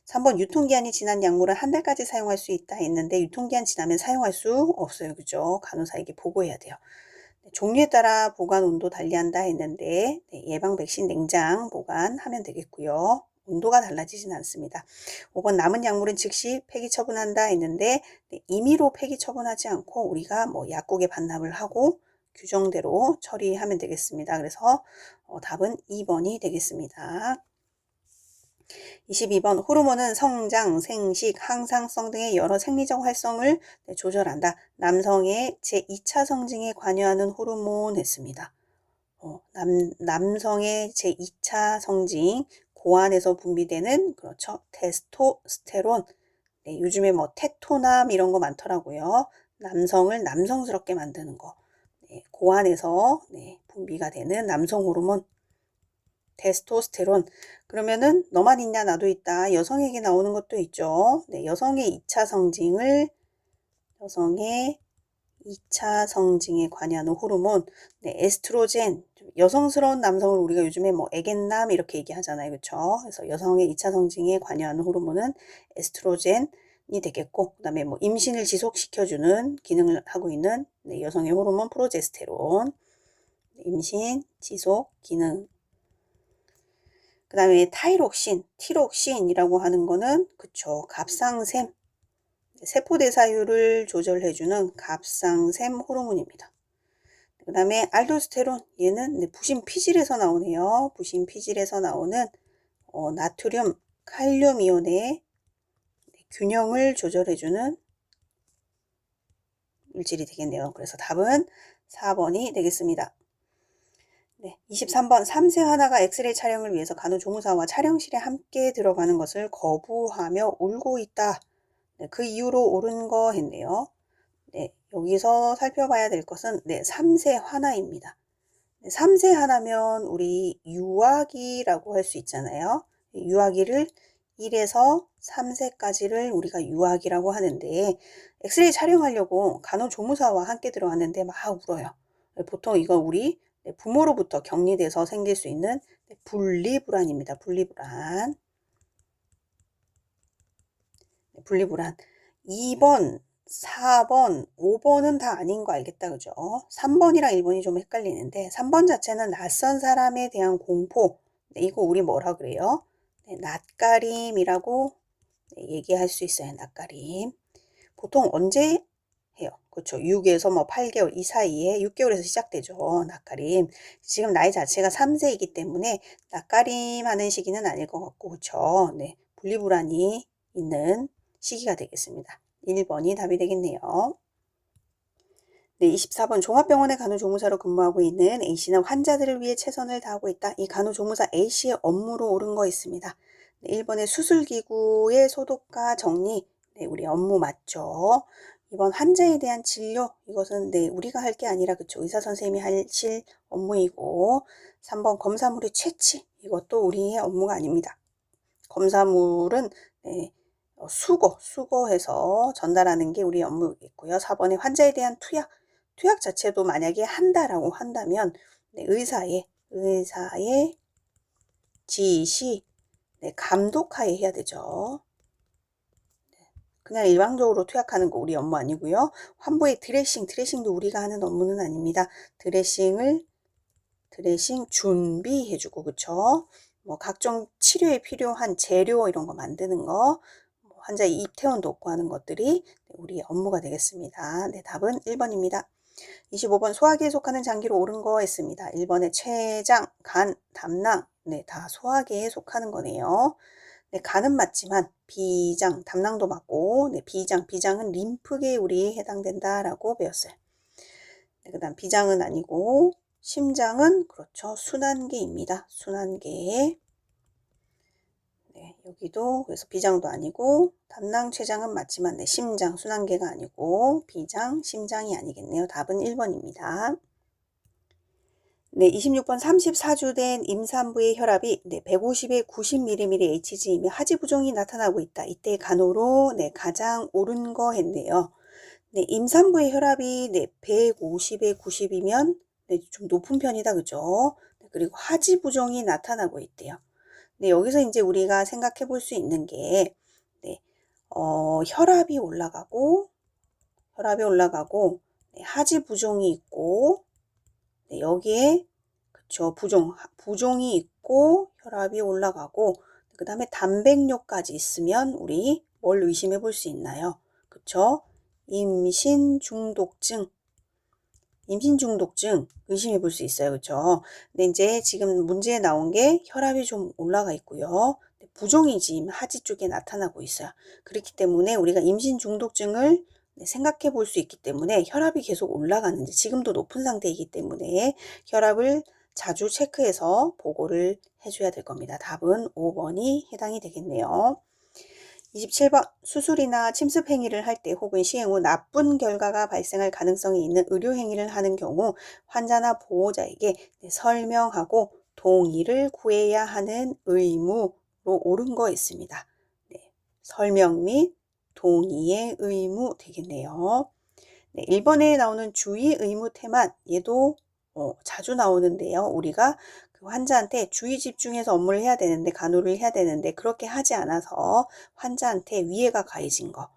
3번 유통기한이 지난 약물은 한 달까지 사용할 수 있다 했는데 유통기한 지나면 사용할 수 없어요. 그죠? 간호사에게 보고해야 돼요. 네, 종류에 따라 보관 온도 달리한다 했는데 네, 예방 백신 냉장 보관하면 되겠고요. 온도가 달라지진 않습니다. 5번 남은 약물은 즉시 폐기 처분한다 했는데 네, 임의로 폐기 처분하지 않고 우리가 뭐 약국에 반납을 하고 규정대로 처리하면 되겠습니다. 그래서 답은 2번이 되겠습니다. 22번 호르몬은 성장, 생식, 항상성 등의 여러 생리적 활성을 조절한다. 남성의 제2차 성징에 관여하는 호르몬 했습니다. 남성의 제2차 성징, 고안에서 분비되는 그렇죠. 테스토스테론. 네, 요즘에 뭐 테토남 이런 거 많더라고요. 남성을 남성스럽게 만드는 거. 네, 고안에서 분비가 되는 남성 호르몬. 테스토스테론. 그러면은 너만 있냐 나도 있다. 여성에게 나오는 것도 있죠. 네, 여성의 2차 성징에 관여하는 호르몬. 네, 에스트로겐. 여성스러운 남성을 우리가 요즘에 뭐 애견남 이렇게 얘기하잖아요. 그렇죠? 그래서 여성의 2차 성징에 관여하는 호르몬은 에스트로겐이 되겠고 그다음에 뭐 임신을 지속시켜주는 기능을 하고 있는 여성의 호르몬 프로제스테론. 임신 지속 기능. 그 다음에 타이록신, 티록신이라고 하는 거는 그쵸, 갑상샘, 세포대사율을 조절해주는 갑상샘 호르몬입니다. 그 다음에 알도스테론, 얘는 부신 피질에서 나오네요. 부신 피질에서 나오는 나트륨, 칼륨 이온의 균형을 조절해주는 물질이 되겠네요. 그래서 답은 4번이 되겠습니다. 네, 23번 3세 하나가 엑스레이 촬영을 위해서 간호조무사와 촬영실에 함께 들어가는 것을 거부하며 울고 있다. 네, 그 이유로 옳은 거 했네요. 네, 여기서 살펴봐야 될 것은 3세 하나입니다. 3세 하나면 우리 유아기라고 할 수 있잖아요. 유아기를 1에서 3세까지를 우리가 유아기라고 하는데 엑스레이 촬영하려고 간호조무사와 함께 들어갔는데 막 울어요. 보통 이거 우리 부모로부터 격리돼서 생길 수 있는 분리불안입니다. 분리불안. 분리불안. 2번, 4번, 5번은 다 아닌 거 알겠다. 그죠? 3번이랑 1번이 좀 헷갈리는데 3번 자체는 낯선 사람에 대한 공포. 이거 우리 뭐라 그래요? 낯가림이라고 얘기할 수 있어요. 낯가림. 보통 언제 해요? 그렇죠. 6에서 뭐 8개월 이 사이에 6개월에서 시작되죠. 낯가림. 지금 나이 자체가 3세이기 때문에 낯가림 하는 시기는 아닐 것 같고 그렇죠. 네. 분리불안이 있는 시기가 되겠습니다. 1번이 답이 되겠네요. 네, 24번 종합병원의 간호조무사로 근무하고 있는 A씨는 환자들을 위해 최선을 다하고 있다. 이 간호조무사 A씨의 업무로 옳은 거 있습니다. 네, 1번의 수술기구의 소독과 정리. 네, 우리 업무 맞죠? 2번 환자에 대한 진료. 이것은 우리가 할 게 아니라 그쵸. 의사 선생님이 하실 업무이고 3번 검사물의 채취. 이것도 우리의 업무가 아닙니다. 검사물은 수거해서 전달하는 게 우리 업무겠고요. 4번에 환자에 대한 투약 자체도 만약에 한다라고 한다면 의사의 지시, 감독하에 해야 되죠. 그냥 일방적으로 투약하는 거 우리 업무 아니고요. 환부의 드레싱도 우리가 하는 업무는 아닙니다. 드레싱 준비해주고 그쵸? 뭐 각종 치료에 필요한 재료 이런 거 만드는 거, 환자의 입퇴원 돕고 하는 것들이 우리 업무가 되겠습니다. 네, 답은 1번입니다. 25번 소화기에 속하는 장기로 옳은 거 했습니다. 1번에 췌장, 간, 담낭, 다 소화기에 속하는 거네요. 간은 맞지만 비장, 담낭도 맞고 비장은 림프계에 우리 해당된다라고 배웠어요. 그 다음 비장은 아니고 심장은 그렇죠. 순환계입니다. 순환계. 여기도 그래서 비장도 아니고 담낭, 췌장은 맞지만 심장, 순환계가 아니고 비장, 심장이 아니겠네요. 답은 1번입니다. 네, 26번 34주 된 임산부의 혈압이 150에 90mm의 HG이며 하지 부종이 나타나고 있다. 이때 간호로 가장 옳은 거 했네요. 네, 임산부의 혈압이 150에 90이면 좀 높은 편이다. 그죠? 그리고 하지 부종이 나타나고 있대요. 네, 여기서 이제 우리가 생각해 볼 수 있는 게 혈압이 올라가고 하지 부종이 있고 여기에 그쵸, 부종이 있고 혈압이 올라가고 그 다음에 단백뇨까지 있으면 우리 뭘 의심해 볼 수 있나요? 그쵸? 임신 중독증 의심해 볼 수 있어요. 그쵸? 근데 이제 지금 문제에 나온 게 혈압이 좀 올라가 있고요. 부종이 지금 하지 쪽에 나타나고 있어요. 그렇기 때문에 우리가 임신 중독증을 생각해 볼 수 있기 때문에 혈압이 계속 올라가는지 지금도 높은 상태이기 때문에 혈압을 자주 체크해서 보고를 해줘야 될 겁니다. 답은 5번이 해당이 되겠네요. 27번 수술이나 침습 행위를 할 때 혹은 시행 후 나쁜 결과가 발생할 가능성이 있는 의료 행위를 하는 경우 환자나 보호자에게 설명하고 동의를 구해야 하는 의무로 옳은 거 있습니다. 네, 설명 및 동의의 의무 되겠네요. 네, 1번에 나오는 주의 의무 태만 얘도 자주 나오는데요. 우리가 그 환자한테 주의 집중해서 업무를 해야 되는데 간호를 해야 되는데 그렇게 하지 않아서 환자한테 위해가 가해진 거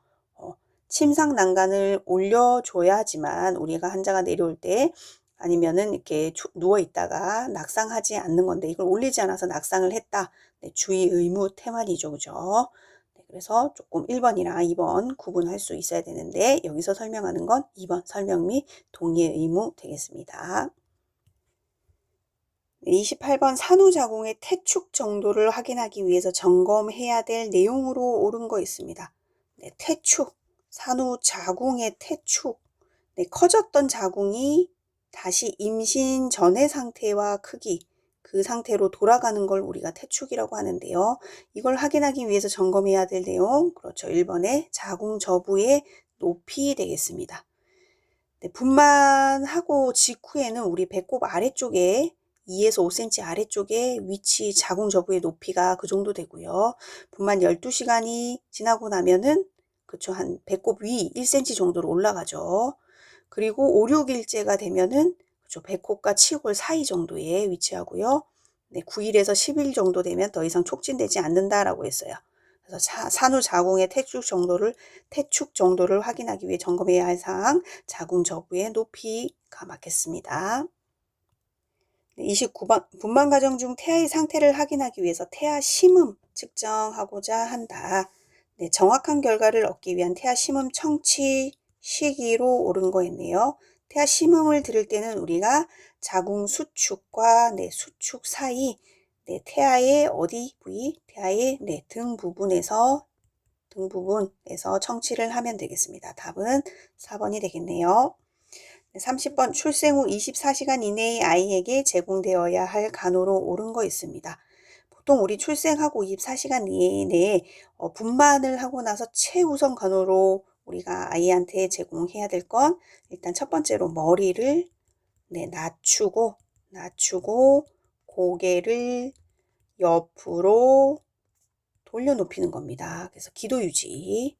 침상 난간을 올려줘야지만 우리가 환자가 내려올 때 아니면은 이렇게 누워 있다가 낙상하지 않는 건데 이걸 올리지 않아서 낙상을 했다. 네, 주의 의무 태만이죠. 그죠? 그래서 조금 1번이랑 2번 구분할 수 있어야 되는데 여기서 설명하는 건 2번 설명 및 동의의 의무 되겠습니다. 28번 산후자궁의 태축 정도를 확인하기 위해서 점검해야 될 내용으로 옳은 거 있습니다. 네, 태축, 산후자궁의 태축, 커졌던 자궁이 다시 임신 전의 상태와 크기, 그 상태로 돌아가는 걸 우리가 태축이라고 하는데요. 이걸 확인하기 위해서 점검해야 될 내용, 그렇죠. 1번에 자궁 저부의 높이 되겠습니다. 네, 분만하고 직후에는 우리 배꼽 아래쪽에 2에서 5cm 아래쪽에 위치 자궁 저부의 높이가 그 정도 되고요. 분만 12시간이 지나고 나면은 그쵸, 한 배꼽 위 1cm 정도로 올라가죠. 그리고 5, 6일째가 되면은 그쵸, 배꼽과 치골 사이 정도에 위치하고요. 네, 9일에서 10일 정도 되면 더 이상 촉진되지 않는다라고 했어요. 그래서 산후자궁의 태축 정도를 확인하기 위해 점검해야 할 사항, 자궁 저부의 높이가 맞겠습니다. 29번 분만 과정 중 태아의 상태를 확인하기 위해서 태아 심음 측정하고자 한다. 네, 정확한 결과를 얻기 위한 태아 심음 청취 시기로 옳은 거였네요. 태아 심음을 들을 때는 우리가 자궁 수축과 수축 사이 태아의 어디 부위? 태아의 등 부분에서 청취를 하면 되겠습니다. 답은 4번이 되겠네요. 30번 출생 후 24시간 이내의 아이에게 제공되어야 할 간호로 옳은 거 있습니다. 보통 우리 출생하고 24시간 이내에 분만을 하고 나서 최우선 간호로 우리가 아이한테 제공해야 될 건 일단 첫 번째로 머리를 낮추고 고개를 옆으로 돌려 높이는 겁니다. 그래서 기도 유지.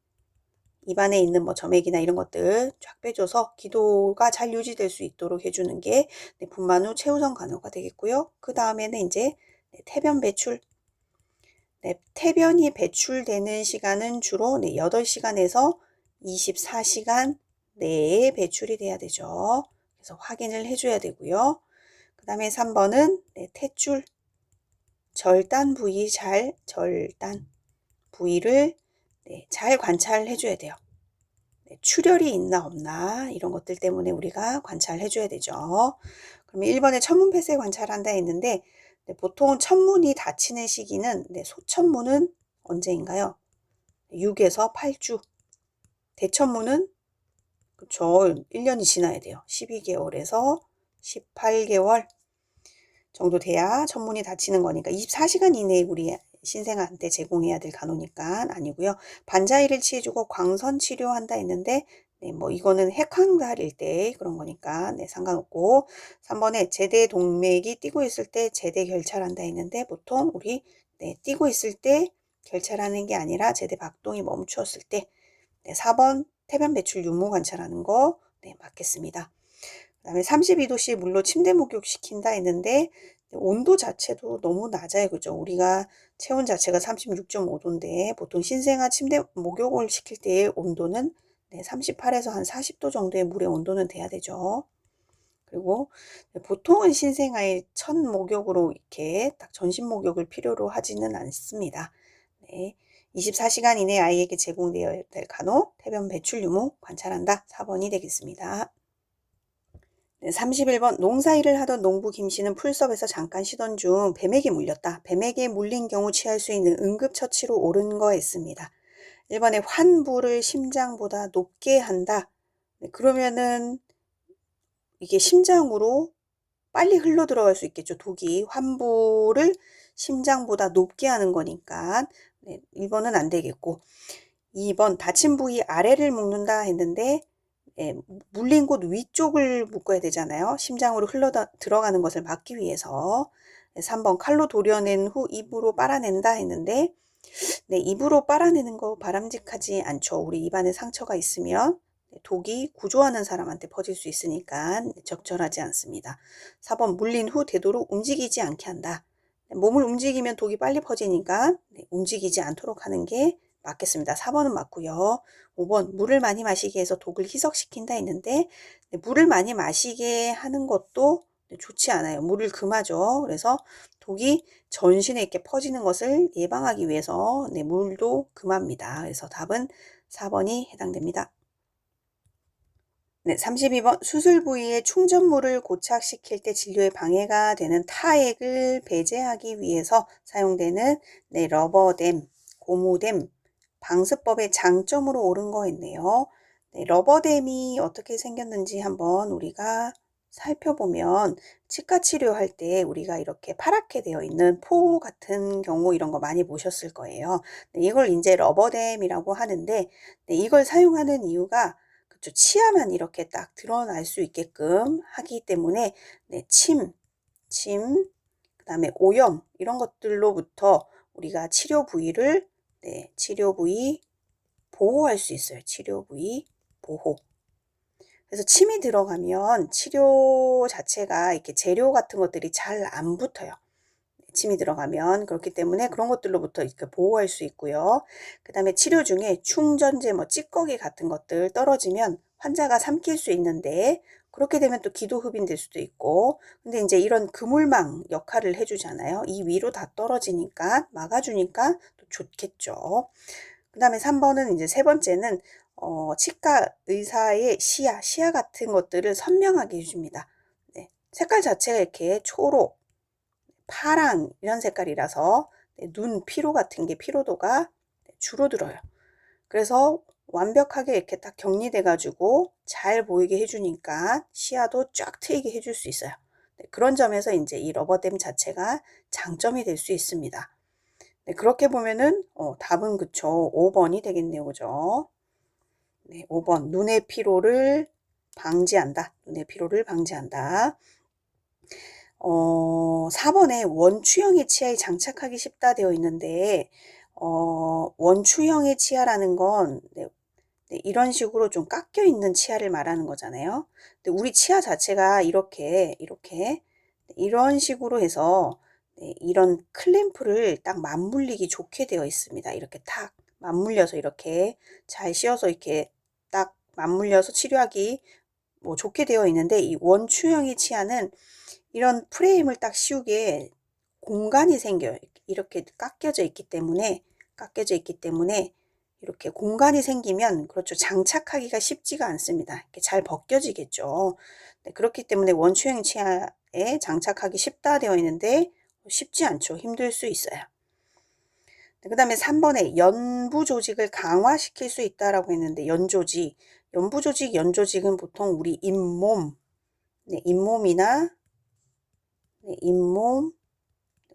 입안에 있는 점액이나 이런 것들 쫙 빼줘서 기도가 잘 유지될 수 있도록 해주는 게 분만 후 최우선 간호가 되겠고요. 그 다음에는 이제 태변 배출. 태변이 배출되는 시간은 주로 8시간에서 24시간 내에 배출이 돼야 되죠. 그래서 확인을 해줘야 되고요. 그 다음에 3번은 탯줄. 절단 부위를 잘 관찰해 줘야 돼요. 출혈이 있나 없나 이런 것들 때문에 우리가 관찰해 줘야 되죠. 그러면 1번에 천문 폐쇄 관찰한다 했는데 보통 천문이 닫히는 시기는 소천문은 언제인가요? 6에서 8주. 대천문은 그쵸, 1년이 지나야 돼요. 12개월에서 18개월 정도 돼야 천문이 닫히는 거니까 24시간 이내에 우리 신생아한테 제공해야 될 간호니까 아니고요. 반자이를 취해주고 광선 치료한다 했는데 네, 뭐 이거는 핵황달일 때 그런 거니까 네, 상관없고 3번에 제대 동맥이 뛰고 있을 때 제대 결찰한다 했는데 보통 우리 네, 뛰고 있을 때 결찰하는 게 아니라 제대 박동이 멈추었을 때 네, 4번 태변 배출 유무 관찰하는 거 네, 맞겠습니다. 그다음에 32도씨 물로 침대 목욕시킨다 했는데 온도 자체도 너무 낮아요. 그죠? 우리가 체온 자체가 36.5도인데 보통 신생아 침대 목욕을 시킬 때의 온도는 38에서 한 40도 정도의 물의 온도는 돼야 되죠. 그리고 보통은 신생아의 첫 목욕으로 이렇게 딱 전신 목욕을 필요로 하지는 않습니다. 네. 24시간 이내 아이에게 제공되어야 될 간호, 태변 배출 유무 관찰한다. 4번이 되겠습니다. 31번 농사일을 하던 농부 김씨는 풀섭에서 잠깐 쉬던 중 뱀에게 물렸다. 뱀에게 물린 경우 취할 수 있는 응급처치로 옳은 거 했습니다. 1번에 환부를 심장보다 높게 한다. 네, 그러면은 이게 심장으로 빨리 흘러 들어갈 수 있겠죠. 독이 환부를 심장보다 높게 하는 거니까 네, 1번은 안 되겠고 2번 다친 부위 아래를 묶는다 했는데 예, 물린 곳 위쪽을 묶어야 되잖아요. 심장으로 흘러 들어가는 것을 막기 위해서 3번 칼로 도려낸 후 입으로 빨아낸다 했는데 네, 입으로 빨아내는 거 바람직하지 않죠. 우리 입안에 상처가 있으면 독이 구조하는 사람한테 퍼질 수 있으니까 적절하지 않습니다. 4번 물린 후 되도록 움직이지 않게 한다. 몸을 움직이면 독이 빨리 퍼지니까 움직이지 않도록 하는 게 맞겠습니다. 4번은 맞고요. 5번 물을 많이 마시게 해서 독을 희석시킨다 했는데 물을 많이 마시게 하는 것도 좋지 않아요. 물을 금하죠. 그래서 독이 전신에 이렇게 퍼지는 것을 예방하기 위해서 물도 금합니다. 그래서 답은 4번이 해당됩니다. 네, 32번 수술 부위에 충전물을 고착시킬 때 진료에 방해가 되는 타액을 배제하기 위해서 사용되는 러버댐, 고무댐, 방수법의 장점으로 옳은 거 있네요. 네, 러버댐이 어떻게 생겼는지 한번 우리가 살펴보면 치과 치료할 때 우리가 이렇게 파랗게 되어 있는 포 같은 경우 이런 거 많이 보셨을 거예요. 네, 이걸 이제 러버댐이라고 하는데 이걸 사용하는 이유가 치아만 이렇게 딱 드러날 수 있게끔 하기 때문에 침, 그 다음에 오염 이런 것들로부터 우리가 치료 부위를 치료 부위 보호할 수 있어요. 치료 부위 보호. 그래서 침이 들어가면 치료 자체가 이렇게 재료 같은 것들이 잘 안 붙어요. 침이 들어가면 그렇기 때문에 그런 것들로부터 이렇게 보호할 수 있고요. 그 다음에 치료 중에 충전재, 찌꺼기 같은 것들 떨어지면 환자가 삼킬 수 있는데 그렇게 되면 또 기도 흡인될 수도 있고 근데 이제 이런 그물망 역할을 해주잖아요. 이 위로 다 떨어지니까 막아주니까 또 좋겠죠. 그 다음에 3번은 이제 세 번째는 치과 의사의 시야 같은 것들을 선명하게 해줍니다. 네, 색깔 자체가 이렇게 초록, 파랑 이런 색깔이라서 눈 피로 같은 게 피로도가 줄어들어요. 그래서 완벽하게 이렇게 딱 격리돼 가지고 잘 보이게 해주니까 시야도 쫙 트이게 해줄 수 있어요. 그런 점에서 이제 이 러버댐 자체가 장점이 될 수 있습니다. 그렇게 보면은 답은 그쵸. 5번이 되겠네요. 그죠? 네, 5번 눈의 피로를 방지한다. 눈의 피로를 방지한다. 4번에 원추형의 치아에 장착하기 쉽다 되어 있는데 원추형의 치아라는 건 이런 식으로 좀 깎여 있는 치아를 말하는 거잖아요. 근데 우리 치아 자체가 이렇게 이런 식으로 해서 이런 클램프를 딱 맞물리기 좋게 되어 있습니다. 이렇게 탁 맞물려서 이렇게 잘 씌워서 이렇게 딱 맞물려서 치료하기 좋게 되어 있는데 이 원추형의 치아는 이런 프레임을 딱 씌우게 공간이 생겨요. 이렇게 깎여져 있기 때문에 이렇게 공간이 생기면 그렇죠. 장착하기가 쉽지가 않습니다. 이렇게 잘 벗겨지겠죠. 네, 그렇기 때문에 원추형 치아에 장착하기 쉽다 되어 있는데 쉽지 않죠. 힘들 수 있어요. 네, 그 다음에 3번에 연부 조직을 강화시킬 수 있다라고 했는데 연조직, 연조직은 보통 우리 잇몸, 잇몸이나 잇몸,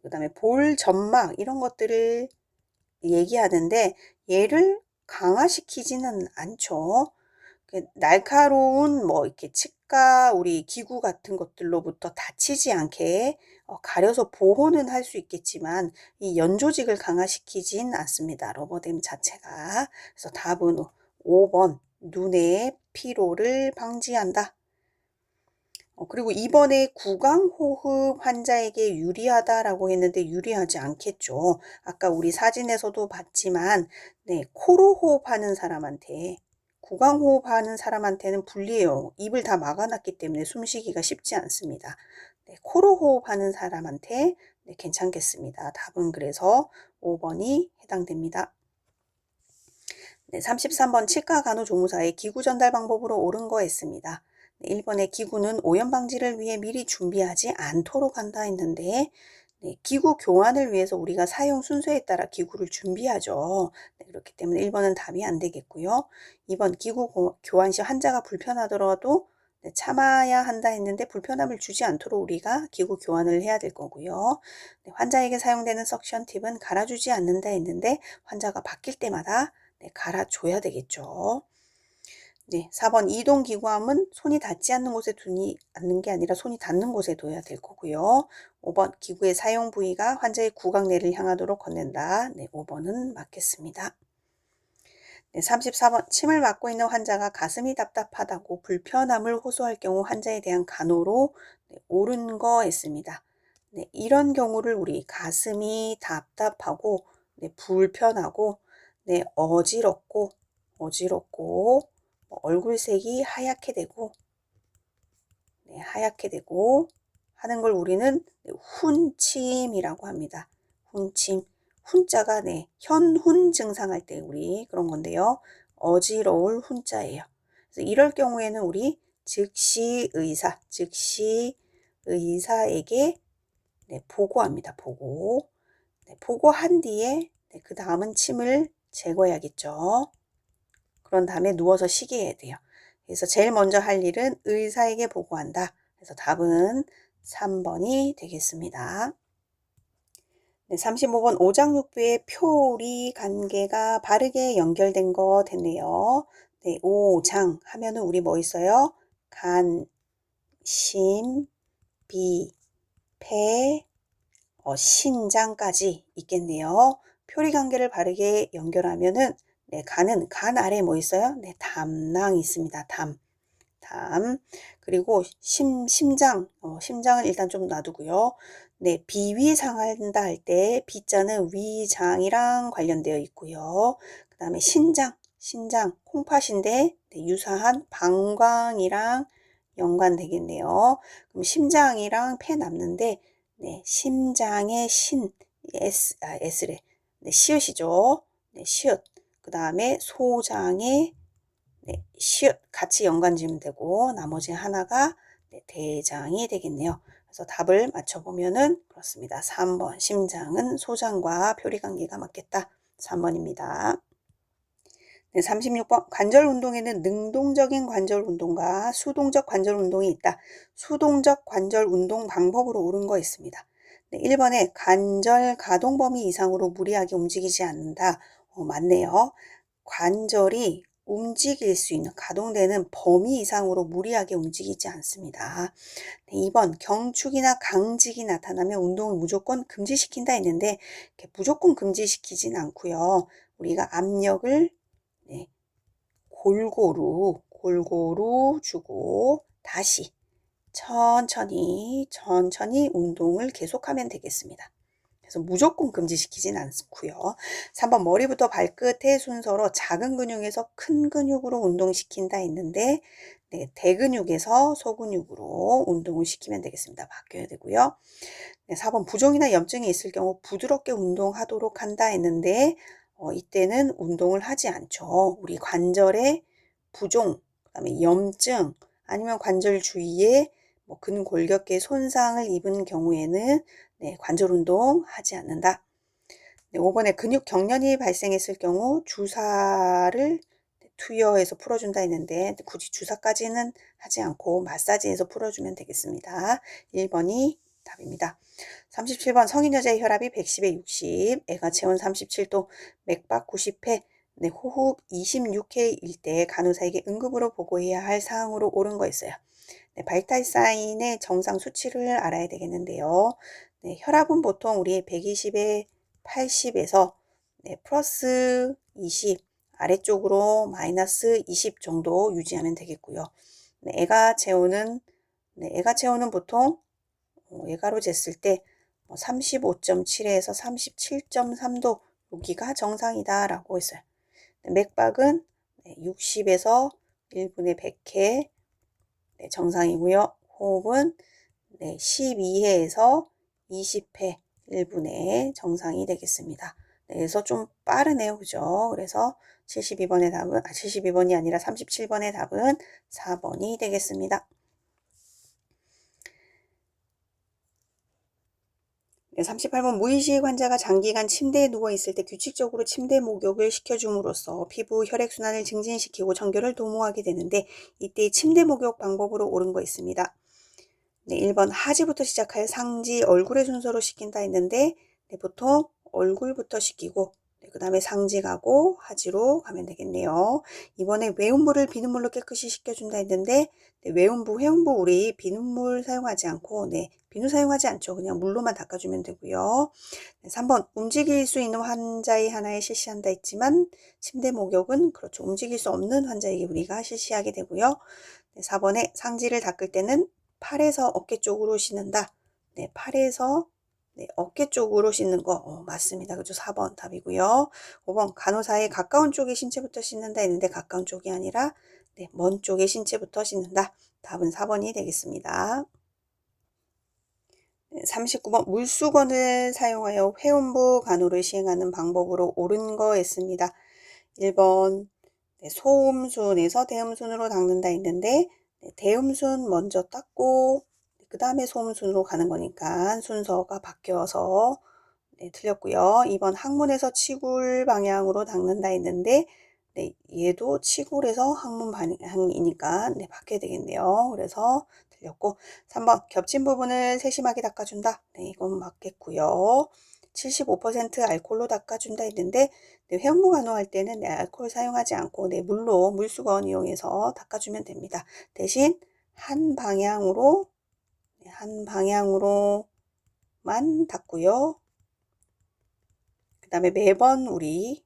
그 다음에 볼 점막 이런 것들을 얘기하는데 얘를 강화시키지는 않죠. 날카로운 뭐 이렇게 치과 우리 기구 같은 것들로부터 다치지 않게 가려서 보호는 할 수 있겠지만 이 연조직을 강화시키진 않습니다. 러버댐 자체가. 그래서 답은 5번 눈의 피로를 방지한다. 그리고 이번에 구강호흡 환자에게 유리하다라고 했는데 유리하지 않겠죠. 아까 우리 사진에서도 봤지만 네, 코로 호흡하는 사람한테 구강호흡하는 사람한테는 불리해요. 입을 다 막아놨기 때문에 숨쉬기가 쉽지 않습니다. 네, 코로 호흡하는 사람한테 네, 괜찮겠습니다. 답은 그래서 5번이 해당됩니다. 네, 33번 치과 간호조무사의 기구 전달 방법으로 옳은 거 했습니다. 1번의 기구는 오염 방지를 위해 미리 준비하지 않도록 한다 했는데 네, 기구 교환을 위해서 우리가 사용 순서에 따라 기구를 준비하죠. 네, 그렇기 때문에 1번은 답이 안 되겠고요. 2번 기구 교환 시 환자가 불편하더라도 네, 참아야 한다 했는데 불편함을 주지 않도록 우리가 기구 교환을 해야 될 거고요. 네, 환자에게 사용되는 석션 팁은 갈아주지 않는다 했는데 환자가 바뀔 때마다 네, 갈아줘야 되겠죠. 네, 4번 이동기구함은 손이 닿지 않는 곳에 두지 않는 게 아니라 손이 닿는 곳에 둬야 될 거고요. 5번 기구의 사용 부위가 환자의 구강내를 향하도록 건넨다. 네, 5번은 맞겠습니다. 네, 34번 침을 맞고 있는 환자가 가슴이 답답하다고 불편함을 호소할 경우 환자에 대한 간호로 네, 옳은 거 했습니다. 네, 이런 경우를 우리 가슴이 답답하고 네, 불편하고 네, 어지럽고 얼굴색이 하얗게 되고 네, 하얗게 되고 하는 걸 우리는 훈침이라고 합니다. 훈침. 훈자가 네, 현훈 증상할 때 우리 그런 건데요. 어지러울 훈자예요. 그래서 이럴 경우에는 우리 즉시 의사에게 네, 보고합니다. 보고. 네, 보고한 뒤에 네, 그 다음은 침을 제거해야겠죠. 그런 다음에 누워서 쉬게 해야 돼요. 그래서 제일 먼저 할 일은 의사에게 보고한다. 그래서 답은 3번이 되겠습니다. 네, 35번 오장육부의 표리 관계가 바르게 연결된 거 됐네요. 네, 오장 하면은 우리 뭐 있어요? 간, 심, 비, 폐, 신장까지 있겠네요. 표리 관계를 바르게 연결하면은 네, 간 아래 뭐 있어요? 네, 담낭이 있습니다. 담. 그리고 심장은 일단 좀 놔두고요. 네, 비위 상한다 할 때 비자는 위장이랑 관련되어 있고요. 그 다음에 신장, 콩팥인데 네, 유사한 방광이랑 연관되겠네요. 그럼 심장이랑 폐 남는데 네, 심장의 S래. 네, 시읒이죠. 네, 시읒. 그 다음에 소장의 네, 시읒 같이 연관 지으면 되고 나머지 하나가 네, 대장이 되겠네요. 그래서 답을 맞춰보면은 그렇습니다. 3번 심장은 소장과 표리관계가 맞겠다. 3번입니다. 네, 36번 관절 운동에는 능동적인 관절 운동과 수동적 관절 운동이 있다. 수동적 관절 운동 방법으로 옳은 거 있습니다. 네, 1번에 관절 가동 범위 이상으로 무리하게 움직이지 않는다. 맞네요. 관절이 움직일 수 있는 가동되는 범위 이상으로 무리하게 움직이지 않습니다. 네, 2번 경축이나 강직이 나타나면 운동을 무조건 금지시킨다 했는데 무조건 금지시키진 않고요. 우리가 압력을 네, 골고루 주고 다시 천천히 운동을 계속하면 되겠습니다. 그래서 무조건 금지시키진 않고요. 3번 머리부터 발끝의 순서로 작은 근육에서 큰 근육으로 운동시킨다 했는데 네, 대근육에서 소근육으로 운동을 시키면 되겠습니다. 바뀌어야 되고요. 네, 4번 부종이나 염증이 있을 경우 부드럽게 운동하도록 한다 했는데 이때는 운동을 하지 않죠. 우리 관절의 부종, 그다음에 염증 아니면 관절 주위에 뭐 근골격계 손상을 입은 경우에는 네, 관절 운동 하지 않는다. 네, 5번에 근육 경련이 발생했을 경우 주사를 투여해서 풀어준다 했는데 굳이 주사까지는 하지 않고 마사지해서 풀어주면 되겠습니다. 1번이 답입니다. 37번 성인 여자의 혈압이 110에 60, 애가 체온 37도, 맥박 90회, 네, 호흡 26회일 때 간호사에게 응급으로 보고해야 할 사항으로 옳은 거였어요. 네, 바이탈 사인의 정상 수치를 알아야 되겠는데요. 네, 혈압은 보통 우리 120에 80에서 네, 플러스 20, 아래쪽으로 마이너스 20 정도 유지하면 되겠고요. 네, 애가 체온은 보통 애가로 쟀을 때 35.7에서 37.3도 여기가 정상이다라고 했어요. 네, 맥박은 60에서 1분에 100회 정상이고요. 호흡은 12회에서 20회 1분에 정상이 되겠습니다. 그래서 좀 빠르네요. 그죠? 그래서 72번이 아니라 37번의 답은 4번이 되겠습니다. 38번 무의식 환자가 장기간 침대에 누워있을 때 규칙적으로 침대 목욕을 시켜줌으로써 피부 혈액순환을 증진시키고 청결을 도모하게 되는데 이때 침대 목욕 방법으로 옳은 거 있습니다. 네, 1번 하지부터 시작하여 상지, 얼굴의 순서로 시킨다 했는데 보통 얼굴부터 시키고 그 다음에 상지 가고 하지로 가면 되겠네요. 이번에 외음부를 비눗물로 깨끗이 씻겨준다 했는데 외음부, 회음부 우리 비눗물 사용하지 않고 비누 사용하지 않죠. 그냥 물로만 닦아주면 되고요. 3번 움직일 수 있는 환자의 하나에 실시한다 했지만 침대 목욕은 그렇죠. 움직일 수 없는 환자에게 우리가 실시하게 되고요. 4번에 상지를 닦을 때는 팔에서 어깨 쪽으로 씻는다. 팔에서 어깨 쪽으로 씻는 거 맞습니다. 그죠? 4번 답이고요. 5번 간호사의 가까운 쪽의 신체부터 씻는다 했는데 가까운 쪽이 아니라 먼 쪽의 신체부터 씻는다. 답은 4번이 되겠습니다. 39번 물수건을 사용하여 회음부 간호를 시행하는 방법으로 옳은 거 했습니다. 1번 소음순에서 대음순으로 닦는다 했는데 대음순 먼저 닦고 그 다음에 소음순으로 가는 거니까 순서가 바뀌어서 틀렸고요. 2번 항문에서 치골 방향으로 닦는다 했는데 얘도 치골에서 항문 방향이니까 바뀌어야 되겠네요. 그래서 틀렸고 3번 겹친 부분을 세심하게 닦아준다. 이건 맞겠고요. 75% 알코올로 닦아준다 했는데 회음부 간호할 때는 알코올 사용하지 않고 물로 물수건 이용해서 닦아주면 됩니다. 대신 한 방향으로만 닦고요. 그 다음에 매번 우리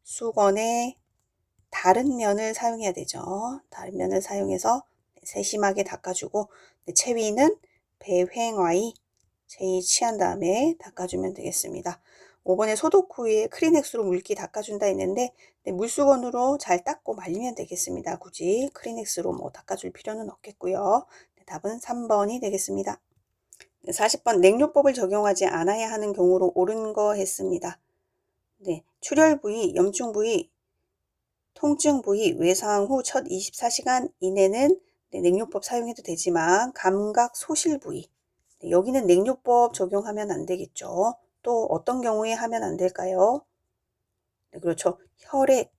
수건의 다른 면을 사용해야 되죠. 다른 면을 사용해서 세심하게 닦아주고 체위는 배횡와이 제의 취한 다음에 닦아주면 되겠습니다. 5번에 소독 후에 크리넥스로 물기 닦아준다 했는데 물수건으로 잘 닦고 말리면 되겠습니다. 굳이 크리넥스로 닦아줄 필요는 없겠고요. 답은 3번이 되겠습니다. 40번 냉요법을 적용하지 않아야 하는 경우로 옳은 거 했습니다. 출혈 부위, 염증 부위, 통증 부위, 외상 후 첫 24시간 이내는 냉요법 사용해도 되지만 감각 소실 부위 여기는 냉요법 적용하면 안 되겠죠. 또 어떤 경우에 하면 안 될까요? 그렇죠. 혈액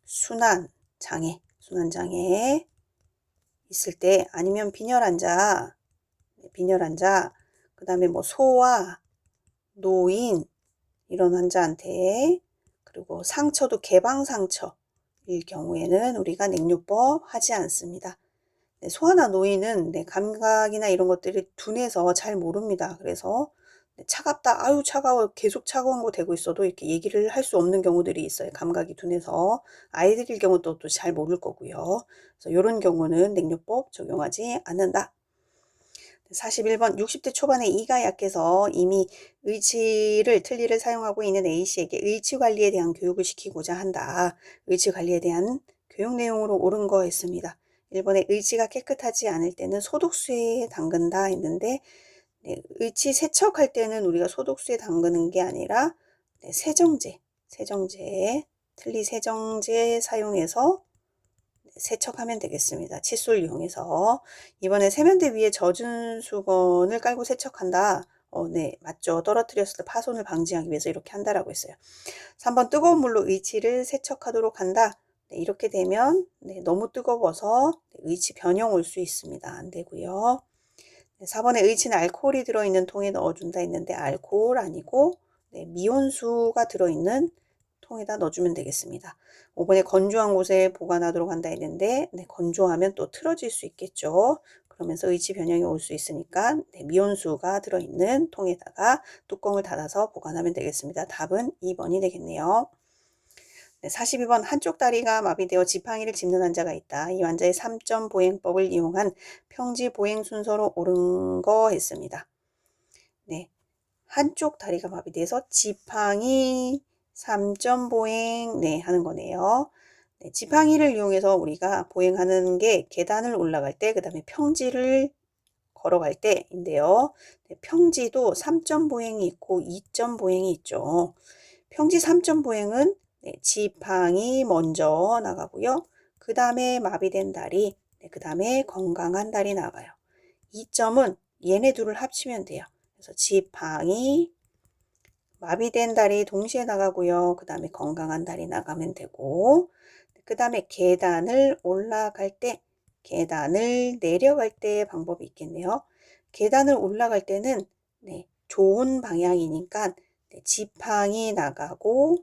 순환 장애 있을 때 아니면 빈혈 환자 그 다음에 소아 노인 이런 환자한테 그리고 상처도 개방 상처일 경우에는 우리가 냉요법 하지 않습니다. 소아나 노인은 감각이나 이런 것들이 둔해서 잘 모릅니다. 그래서 차갑다, 아유 차가워, 계속 차가운 거 되고 있어도 이렇게 얘기를 할 수 없는 경우들이 있어요. 감각이 둔해서 아이들일 경우도 또 잘 모를 거고요. 그래서 이런 경우는 냉요법 적용하지 않는다. 41번 60대 초반에 이가 약해서 이미 틀니를 사용하고 있는 A씨에게 의치 관리에 대한 교육을 시키고자 한다. 의치 관리에 대한 교육 내용으로 옳은 거 했습니다. 1번에 의치가 깨끗하지 않을 때는 소독수에 담근다 했는데 의치 세척할 때는 우리가 소독수에 담그는 게 아니라 세정제, 틀니 세정제 사용해서 세척하면 되겠습니다. 칫솔 이용해서. 이번에 세면대 위에 젖은 수건을 깔고 세척한다. 네, 맞죠. 떨어뜨렸을 때 파손을 방지하기 위해서 이렇게 한다라고 했어요. 3번 뜨거운 물로 의치를 세척하도록 한다. 이렇게 되면 너무 뜨거워서 의치 변형 올 수 있습니다. 안 되고요. 4번에 의치는 알코올이 들어있는 통에 넣어준다 했는데 알코올 아니고 미온수가 들어있는 통에다 넣어주면 되겠습니다. 5번에 건조한 곳에 보관하도록 한다 했는데 네, 건조하면 또 틀어질 수 있겠죠. 그러면서 의치 변형이 올 수 있으니까 네, 미온수가 들어있는 통에다가 뚜껑을 닫아서 보관하면 되겠습니다. 답은 2번이 되겠네요. 네, 42번 한쪽 다리가 마비되어 지팡이를 짚는 환자가 있다. 이 환자의 3점 보행법을 이용한 평지 보행 순서로 옳은 거 했습니다. 네, 한쪽 다리가 마비돼서 지팡이 3점 보행 네, 하는 거네요. 네, 지팡이를 이용해서 우리가 보행하는 게 계단을 올라갈 때, 그 다음에 평지를 걸어갈 때인데요. 네, 평지도 3점 보행이 있고 2점 보행이 있죠. 평지 3점 보행은 네, 지팡이 먼저 나가고요. 그 다음에 마비된 다리, 네, 그 다음에 건강한 다리 나가요. 2점은 얘네 둘을 합치면 돼요. 그래서 지팡이, 마비된 다리 동시에 나가고요. 그 다음에 건강한 다리 나가면 되고, 그 다음에 계단을 올라갈 때, 계단을 내려갈 때 방법이 있겠네요. 계단을 올라갈 때는 네, 좋은 방향이니까 네, 지팡이 나가고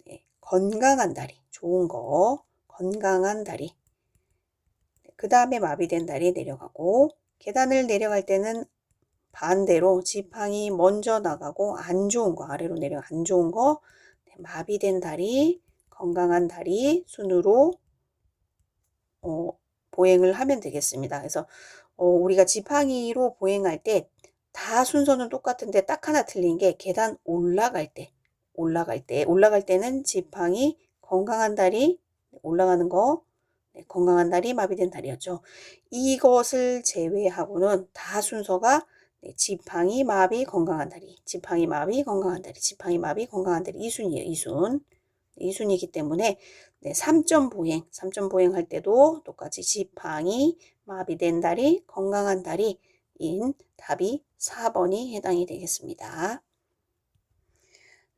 네, 건강한 다리, 좋은 거, 건강한 다리. 그 다음에 마비된 다리 내려가고 계단을 내려갈 때는 반대로 지팡이 먼저 나가고 안 좋은 거, 아래로 내려 안 좋은 거, 네, 마비된 다리, 건강한 다리 순으로 보행을 하면 되겠습니다. 그래서 우리가 지팡이로 보행할 때 다 순서는 똑같은데 딱 하나 틀린 게 계단 올라갈 때는 지팡이, 건강한 다리, 올라가는 거, 네, 건강한 다리, 마비된 다리였죠. 이것을 제외하고는 다 순서가 네, 지팡이, 마비, 건강한 다리, 지팡이, 마비, 건강한 다리, 지팡이, 마비, 건강한 다리, 이 순이에요. 이 순이기 때문에 네, 3점 보행 할 때도 똑같이 지팡이, 마비된 다리, 건강한 다리인 답이 4번이 해당이 되겠습니다.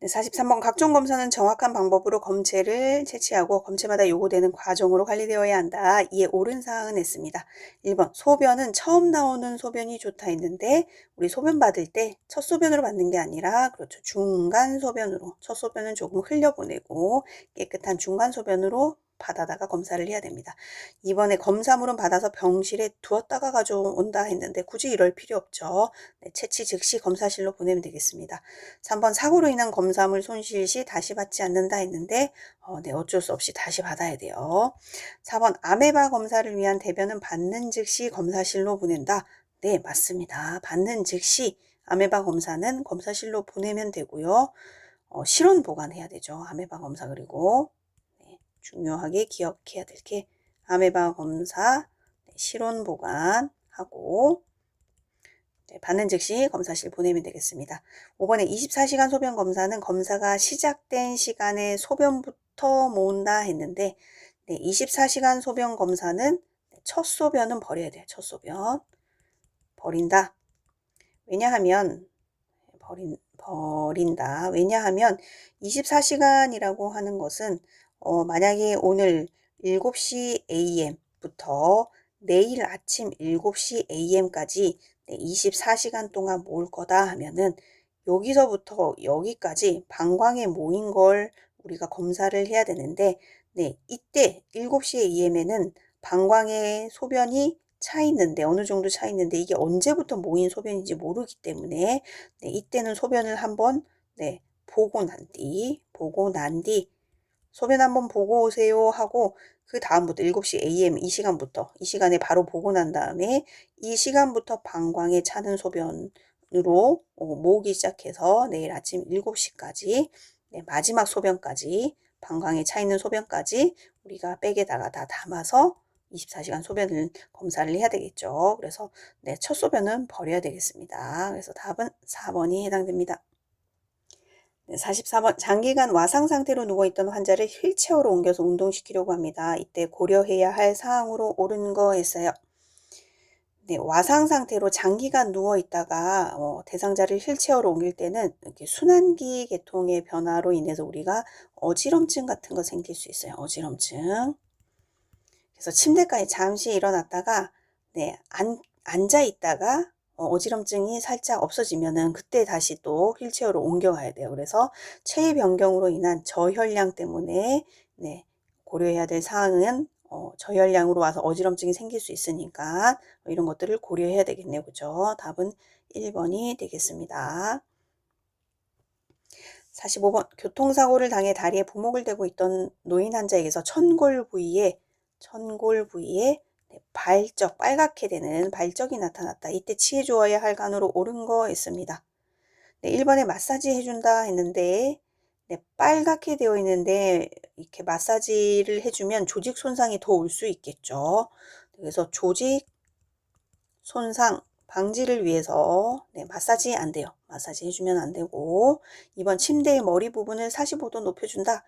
네, 43번 각종 검사는 정확한 방법으로 검체를 채취하고 검체마다 요구되는 과정으로 관리되어야 한다. 이에 옳은 사항은 했습니다. 1번 소변은 처음 나오는 소변이 좋다 했는데 우리 소변 받을 때 첫 소변으로 받는 게 아니라 그렇죠. 중간 소변으로 첫 소변은 조금 흘려보내고 깨끗한 중간 소변으로 받아다가 검사를 해야 됩니다. 이번에 검사물은 받아서 병실에 두었다가 가져온다 했는데 굳이 이럴 필요 없죠. 네, 채취 즉시 검사실로 보내면 되겠습니다. 3번 사고로 인한 검사물 손실 시 다시 받지 않는다 했는데 네, 어쩔 수 없이 다시 받아야 돼요. 4번 아메바 검사를 위한 대변은 받는 즉시 검사실로 보낸다. 네, 맞습니다. 받는 즉시 아메바 검사는 검사실로 보내면 되고요. 실온 보관해야 되죠. 아메바 검사. 그리고 네, 중요하게 기억해야 될 게 아메바 검사 네, 실온 보관하고 네, 받는 즉시 검사실 보내면 되겠습니다. 5번에 24시간 소변 검사는 검사가 시작된 시간에 소변부터 모은다 했는데 네, 24시간 소변 검사는 첫 소변은 버려야 돼요. 첫 소변 버린다. 왜냐하면 버린다. 왜냐하면 24시간이라고 하는 것은 만약에 오늘 7시 AM부터 내일 아침 7시 AM까지 24시간 동안 모을 거다 하면은 여기서부터 여기까지 방광에 모인 걸 우리가 검사를 해야 되는데 네, 이때 7시 AM에는 방광에 소변이 차 있는데 어느 정도 차 있는데 이게 언제부터 모인 소변인지 모르기 때문에 네, 이때는 소변을 한번 네, 보고 난 뒤 소변 한번 보고 오세요 하고 그 다음부터 7시 AM 이 시간에 바로 보고 난 다음에 이 시간부터 방광에 차는 소변으로 모으기 시작해서 내일 아침 7시까지 네, 마지막 소변까지 방광에 차 있는 소변까지 우리가 백에다가 다 담아서 24시간 소변을 검사를 해야 되겠죠. 그래서 네, 첫 소변은 버려야 되겠습니다. 그래서 답은 4번이 해당됩니다. 네, 44번 장기간 와상 상태로 누워있던 환자를 휠체어로 옮겨서 운동시키려고 합니다. 이때 고려해야 할 사항으로 옳은 거 했어요. 네, 와상 상태로 장기간 누워있다가 대상자를 휠체어로 옮길 때는 이렇게 순환기 계통의 변화로 인해서 우리가 어지럼증 같은 거 생길 수 있어요. 어지럼증. 그래서 침대가에 잠시 일어났다가 네, 앉아 있다가 어지럼증이 살짝 없어지면은 그때 다시 또 휠체어로 옮겨가야 돼요. 그래서 체위 변경으로 인한 저혈량 때문에 네, 고려해야 될 사항은 저혈량으로 와서 어지럼증이 생길 수 있으니까 이런 것들을 고려해야 되겠네요. 그죠? 답은 1번이 되겠습니다. 45번 교통사고를 당해 다리에 부목을 대고 있던 노인 환자에게서 천골 부위에 네, 발적, 빨갛게 되는 발적이 나타났다. 이때 치해 주어야 할 간으로 옳은 거 있습니다. 네, 1번에 마사지 해준다 했는데 네, 빨갛게 되어 있는데 이렇게 마사지를 해주면 조직 손상이 더 올 수 있겠죠. 그래서 조직 손상 방지를 위해서 네, 마사지 안 돼요. 마사지 해주면 안 되고 2번 침대의 머리 부분을 45도 높여준다.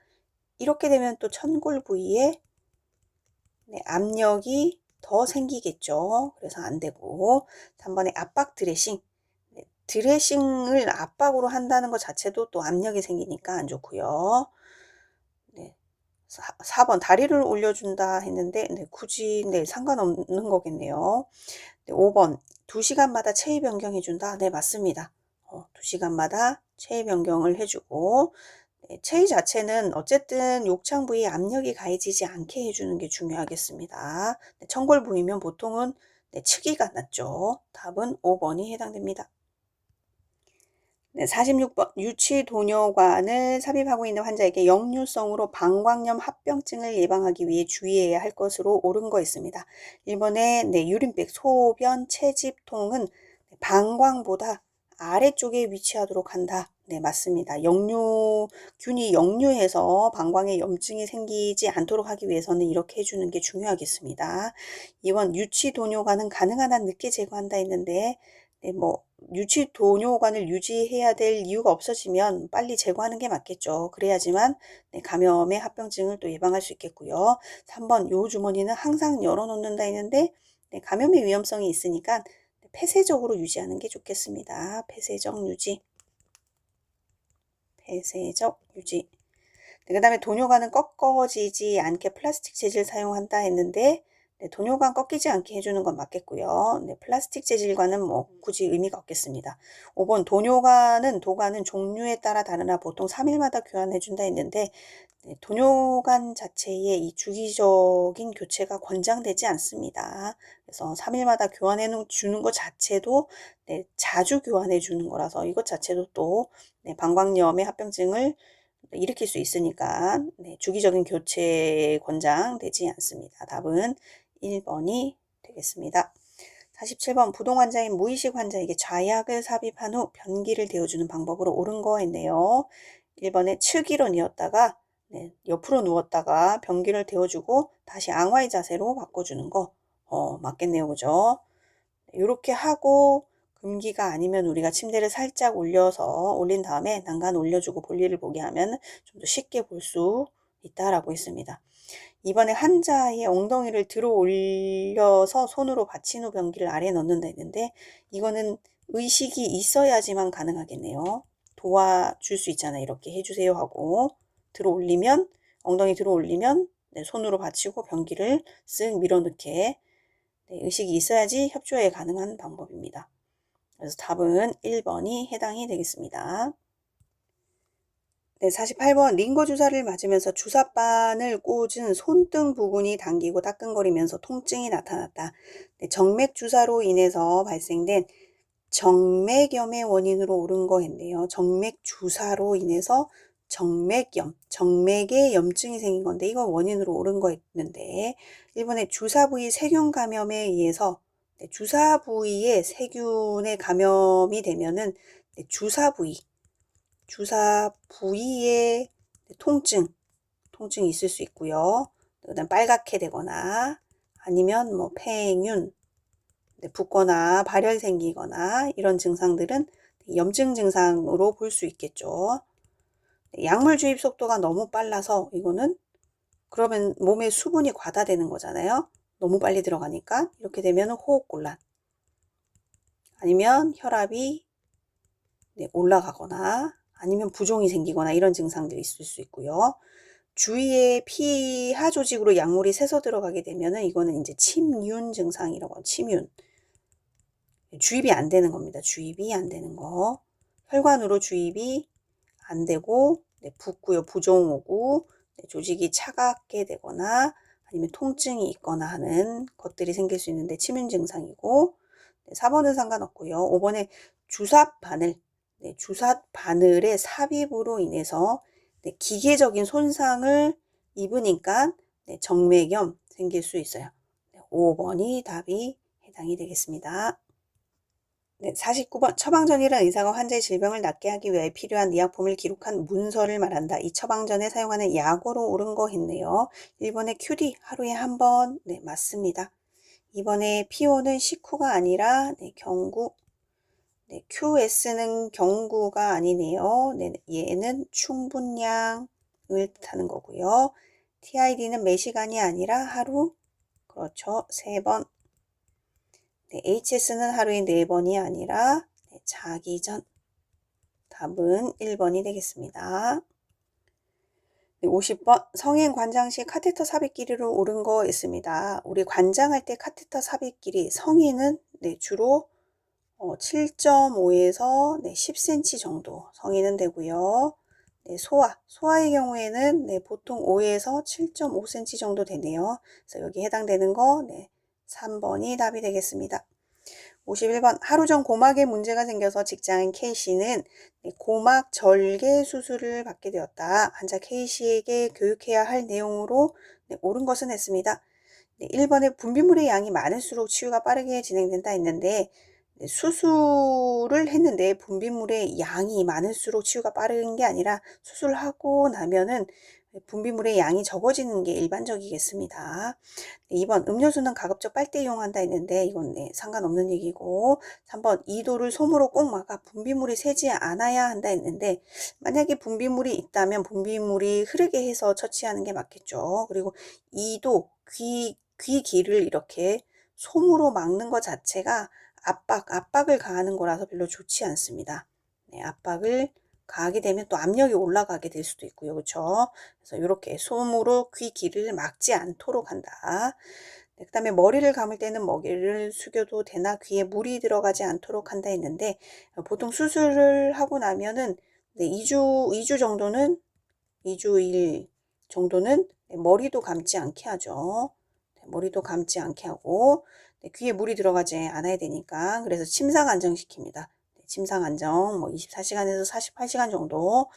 이렇게 되면 또 천골 부위에 네, 압력이 더 생기겠죠. 그래서 안 되고 3번에 압박 드레싱. 네, 드레싱을 압박으로 한다는 것 자체도 또 압력이 생기니까 안 좋고요. 네, 4번 다리를 올려준다 했는데 네, 굳이 네, 상관없는 거겠네요. 네, 5번 2시간마다 체위 변경해준다. 네, 맞습니다. 2시간마다 체위 변경을 해주고 네, 체위 자체는 어쨌든 욕창 부위에 압력이 가해지지 않게 해주는 게 중요하겠습니다. 네, 천골 부위면 보통은 네, 측이가 낫죠. 답은 5번이 해당됩니다. 네, 46번 유치도뇨관을 삽입하고 있는 환자에게 역류성으로 방광염 합병증을 예방하기 위해 주의해야 할 것으로 옳은 거 있습니다. 1번에 네, 유린백, 소변, 채집통은 방광보다 아래쪽에 위치하도록 한다. 네, 맞습니다. 균이 역류해서 방광에 염증이 생기지 않도록 하기 위해서는 이렇게 해주는 게 중요하겠습니다. 2번 유치도뇨관은 가능한 한 늦게 제거한다 했는데 네, 유치도뇨관을 유지해야 될 이유가 없어지면 빨리 제거하는 게 맞겠죠. 그래야지만 네, 감염의 합병증을 또 예방할 수 있겠고요. 3번 요 주머니는 항상 열어놓는다 했는데 네, 감염의 위험성이 있으니까 폐쇄적으로 유지하는 게 좋겠습니다. 폐쇄적 유지. 네, 그 다음에 도뇨관은 꺾어지지 않게 플라스틱 재질 사용한다 했는데 네, 도뇨관 꺾이지 않게 해주는 건 맞겠고요. 네, 플라스틱 재질과는 굳이 의미가 없겠습니다. 5번 도관은 종류에 따라 다르나 보통 3일마다 교환해준다 했는데 네, 도뇨관 자체의 이 주기적인 교체가 권장되지 않습니다. 그래서 3일마다 교환해 주는 것 자체도 네, 자주 교환해 주는 거라서 이것 자체도 또 네, 방광염의 합병증을 일으킬 수 있으니까 네, 주기적인 교체 권장되지 않습니다. 답은 1번이 되겠습니다. 47번 부동 환자인 무의식 환자에게 좌약을 삽입한 후 변기를 데워주는 방법으로 옳은 거 했네요. 1번에 측위로 뉘었다가 네, 옆으로 누웠다가 변기를 데워주고 다시 앙화의 자세로 바꿔주는 거 맞겠네요. 그죠? 이렇게 하고 금기가 아니면 우리가 침대를 살짝 올린 다음에 난간 올려주고 볼일을 보게 하면 좀 더 쉽게 볼 수 있다라고 했습니다. 이번에 환자의 엉덩이를 들어 올려서 손으로 받친 후 변기를 아래에 넣는다 했는데 이거는 의식이 있어야지만 가능하겠네요. 도와줄 수 있잖아요. 이렇게 해주세요 하고 엉덩이 들어 올리면 네, 손으로 받치고 변기를 쓱 밀어넣게 네, 의식이 있어야지 협조에 가능한 방법입니다. 그래서 답은 1번이 해당이 되겠습니다. 네, 48번 링거 주사를 맞으면서 주사바늘 꽂은 손등 부분이 당기고 따끔거리면서 통증이 나타났다. 네, 정맥 주사로 인해서 발생된 정맥염의 원인으로 옳은 거 했네요. 정맥 주사로 인해서 정맥에 염증이 생긴 건데 이건 원인으로 옳은 거 했는데 1번에 주사 부위 세균 감염에 의해서 네, 주사 부위에 세균의 감염이 되면은 네, 주사 부위에 통증이 있을 수 있고요. 그다음 빨갛게 되거나 아니면 폐행윤, 붓거나 발열 생기거나 이런 증상들은 염증 증상으로 볼 수 있겠죠. 약물 주입 속도가 너무 빨라서 이거는 그러면 몸에 수분이 과다되는 거잖아요. 너무 빨리 들어가니까 이렇게 되면 호흡곤란 아니면 혈압이 올라가거나 아니면 부종이 생기거나 이런 증상들이 있을 수 있고요. 주위에 피하 조직으로 약물이 새서 들어가게 되면은 이거는 이제 침윤 증상이라고 하죠. 침윤. 주입이 안 되는 겁니다. 주입이 안 되는 거. 혈관으로 주입이 안 되고 붓고요. 부종 오고 조직이 차갑게 되거나 아니면 통증이 있거나 하는 것들이 생길 수 있는데 치명 증상이고 4번은 상관없고요. 5번에 주삿 바늘, 주삿 바늘의 삽입으로 인해서 기계적인 손상을 입으니까 정맥염 생길 수 있어요. 5번이 답이 해당이 되겠습니다. 49번 처방전이란 의사가 환자의 질병을 낫게 하기 위해 필요한 의약품을 기록한 문서를 말한다. 이 처방전에 사용하는 약어로 옳은 거 했네요. 1번에 QD 하루에 한 번. 네, 맞습니다. 2번에 PO는 식후가 아니라 경구. QS는 경구가 아니네요. 얘는 충분량을 뜻하는 거고요. TID는 매시간이 아니라 하루. 그렇죠. 3번. HS는 하루에 4번이 아니라 자기 전. 답은 1번이 되겠습니다. 50번 성인 관장 시 카테터 삽입 길이로 옳은 거 있습니다. 우리 관장할 때 카테터 삽입 길이 성인은 주로 7.5에서 10cm 정도 성인은 되고요. 소아의 경우에는 보통 5에서 7.5cm 정도 되네요. 그래서 여기 해당되는 거 3번이 답이 되겠습니다. 51번 하루 전 고막에 문제가 생겨서 직장인 K씨는 고막 절개 수술을 받게 되었다. 환자 K씨에게 교육해야 할 내용으로 옳은 것은 했습니다. 1번에 분비물의 양이 많을수록 치유가 빠르게 진행된다 했는데 수술을 했는데 분비물의 양이 많을수록 치유가 빠른 게 아니라 수술하고 나면은 분비물의 양이 적어지는 게 일반적이겠습니다. 2번 음료수는 가급적 빨대 이용한다 했는데 이건 상관없는 얘기고 3번 이도를 솜으로 꼭 막아 분비물이 새지 않아야 한다 했는데 만약에 분비물이 있다면 분비물이 흐르게 해서 처치하는 게 맞겠죠. 그리고 이도 귀 길을 이렇게 솜으로 막는 것 자체가 압박을 가하는 거라서 별로 좋지 않습니다. 압박을 가하게 되면 또 압력이 올라가게 될 수도 있고요. 그렇죠? 그래서 이렇게 솜으로 귀 길을 막지 않도록 한다. 그 다음에 머리를 감을 때는 머리를 숙여도 되나 귀에 물이 들어가지 않도록 한다 했는데 보통 수술을 하고 나면은 2주 정도는 2주일 정도는 머리도 감지 않게 하죠. 머리도 감지 않게 하고 귀에 물이 들어가지 않아야 되니까 그래서 침상 안정시킵니다. 침상 안정 24시간에서 48시간 정도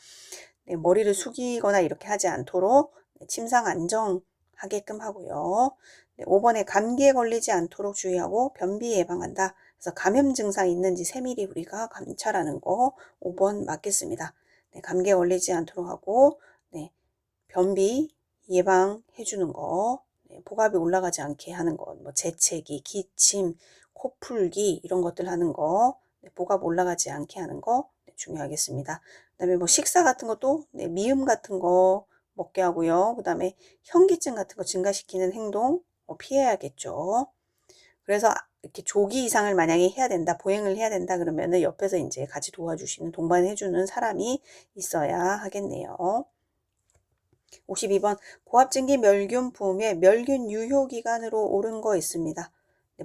머리를 숙이거나 이렇게 하지 않도록 침상 안정하게끔 하고요. 5번에 감기에 걸리지 않도록 주의하고 변비 예방한다. 그래서 감염 증상 있는지 세밀히 우리가 관찰하는 거 5번 맞겠습니다. 감기에 걸리지 않도록 하고 변비 예방해 주는 거 복압이 올라가지 않게 하는 거 재채기, 기침, 코풀기 이런 것들 하는 거 복압 올라가지 않게 하는 거 중요하겠습니다. 그 다음에 식사 같은 것도 미음 같은 거 먹게 하고요. 그 다음에 현기증 같은 거 증가시키는 행동 피해야겠죠. 그래서 이렇게 조기 이상을 만약에 해야 된다, 보행을 해야 된다 그러면은 옆에서 이제 같이 도와주시는 동반해주는 사람이 있어야 하겠네요. 52번 고압증기 멸균품의 멸균 유효기간으로 옳은 거 있습니다.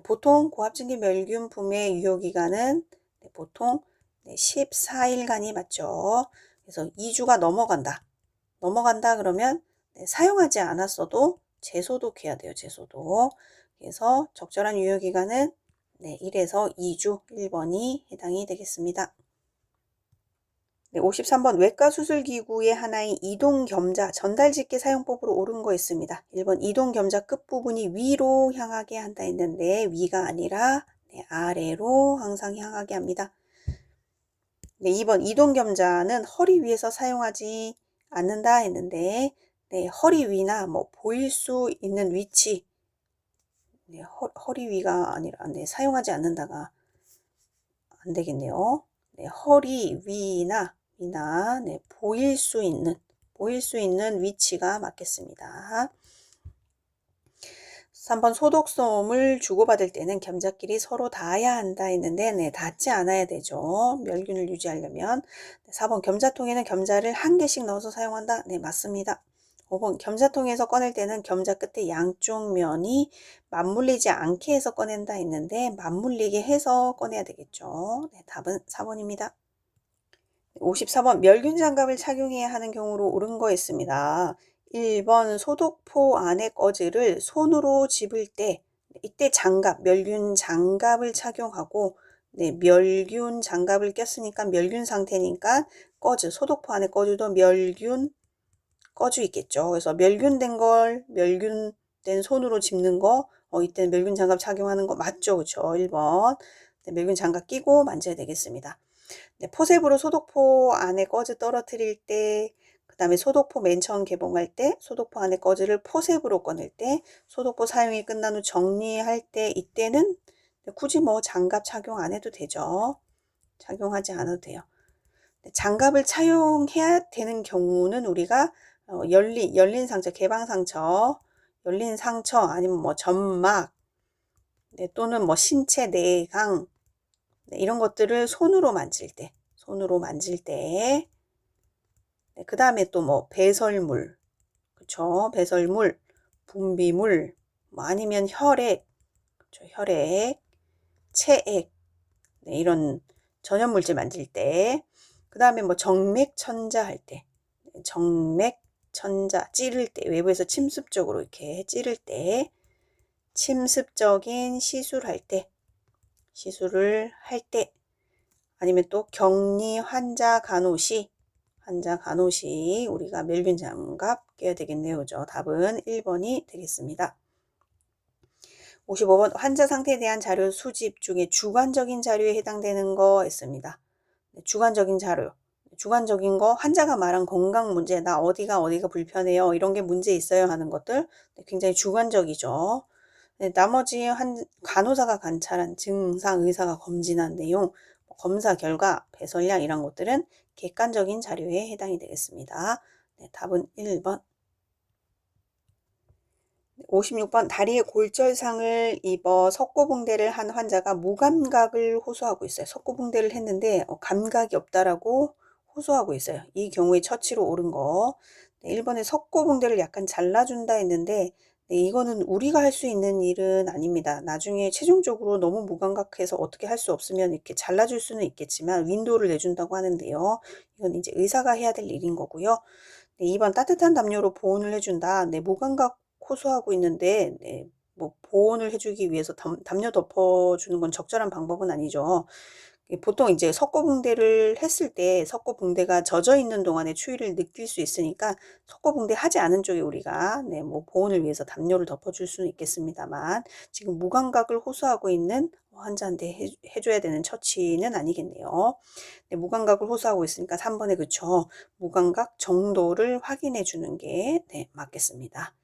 보통 고압증기 멸균품의 유효기간은 보통 14일간이 맞죠. 그래서 2주가 넘어간다 그러면 사용하지 않았어도 재소독해야 돼요. 재소독. 그래서 적절한 유효기간은 1에서 2주 1번이 해당이 되겠습니다. 53번 외과수술기구의 하나인 이동겸자 전달집게 사용법으로 옳은 거 있습니다. 1번 이동겸자 끝부분이 위로 향하게 한다 했는데 위가 아니라 아래로 항상 향하게 합니다. 2번 이동겸자는 허리 위에서 사용하지 않는다 했는데 허리 위나 보일 수 있는 위치 허리 위가 아니라 사용하지 않는다가 안 되겠네요. 허리 위나 보일 수 있는 위치가 맞겠습니다. 3번 소독솜을 주고받을 때는 겸자끼리 서로 닿아야 한다 했는데 닿지 않아야 되죠. 멸균을 유지하려면. 4번 겸자통에는 겸자를 한 개씩 넣어서 사용한다. 맞습니다. 5번 겸사통에서 꺼낼 때는 겸사 끝에 양쪽 면이 맞물리지 않게 해서 꺼낸다 했는데 맞물리게 해서 꺼내야 되겠죠. 네, 답은 4번입니다. 54번 멸균 장갑을 착용해야 하는 경우로 옳은 거 있습니다. 1번 소독포 안의 꺼즈를 손으로 집을 때 이때 장갑, 멸균 장갑을 착용하고 네, 멸균 장갑을 꼈으니까 멸균 상태니까 꺼즈, 소독포 안의 꺼즈도 멸균 꺼져 있겠죠. 그래서 멸균된 손으로 집는 거, 이때는 멸균 장갑 착용하는 거 맞죠? 그쵸? 1번. 네, 멸균 장갑 끼고 만져야 되겠습니다. 네, 포셉으로 소독포 안에 꺼즈 떨어뜨릴 때, 그 다음에 소독포 맨 처음 개봉할 때, 소독포 안에 꺼즈를 포셉으로 꺼낼 때, 소독포 사용이 끝난 후 정리할 때, 이때는 굳이 뭐 장갑 착용 안 해도 되죠. 착용하지 않아도 돼요. 장갑을 착용해야 되는 경우는 우리가 열린 상처, 개방 상처, 열린 상처 아니면 뭐 점막 네, 또는 뭐 신체 내강 네, 이런 것들을 손으로 만질 때 네, 그 다음에 또 뭐 배설물 그쵸 배설물 분비물 뭐 아니면 혈액 그쵸 혈액 체액 네, 이런 전염물질 만질 때 그 다음에 뭐 정맥천자 할 때 정맥천자 찌를 때 외부에서 침습적으로 이렇게 찌를 때 침습적인 시술을 할 때 아니면 또 격리 환자 간호시 우리가 멸균 장갑 껴야 되겠네요. 그죠? 답은 1번이 되겠습니다. 55번 환자 상태에 대한 자료 수집 중에 주관적인 자료에 해당되는 거 있습니다. 주관적인 자료. 주관적인 거 환자가 말한 건강 문제 나 어디가 불편해요. 이런 게 문제 있어요 하는 것들 굉장히 주관적이죠. 나머지 간호사가 관찰한 증상 의사가 검진한 내용 검사 결과 배설량 이런 것들은 객관적인 자료에 해당이 되겠습니다. 네, 답은 1번. 56번 다리에 골절상을 입어 석고붕대를 한 환자가 무감각을 호소하고 있어요. 석고붕대를 했는데 감각이 없다라고 호소하고 있어요. 이 경우에 처치로 옳은 거. 네, 1번에 석고붕대를 약간 잘라준다 했는데 네, 이거는 우리가 할 수 있는 일은 아닙니다. 나중에 최종적으로 너무 무감각해서 어떻게 할 수 없으면 이렇게 잘라줄 수는 있겠지만 윈도우를 내준다고 하는데요. 이건 이제 의사가 해야 될 일인 거고요. 네, 2번 따뜻한 담요로 보온을 해준다. 네, 무감각 호소하고 있는데 네, 뭐 보온을 해주기 위해서 담요 덮어주는 건 적절한 방법은 아니죠. 보통 이제 석고붕대를 했을 때 석고붕대가 젖어 있는 동안에 추위를 느낄 수 있으니까 석고붕대 하지 않은 쪽에 우리가 네, 뭐 보온을 위해서 담요를 덮어줄 수는 있겠습니다만 지금 무감각을 호소하고 있는 환자한테 해줘야 되는 처치는 아니겠네요. 네, 무감각을 호소하고 있으니까 3번에 그쵸. 무감각 정도를 확인해 주는 게 네, 맞겠습니다.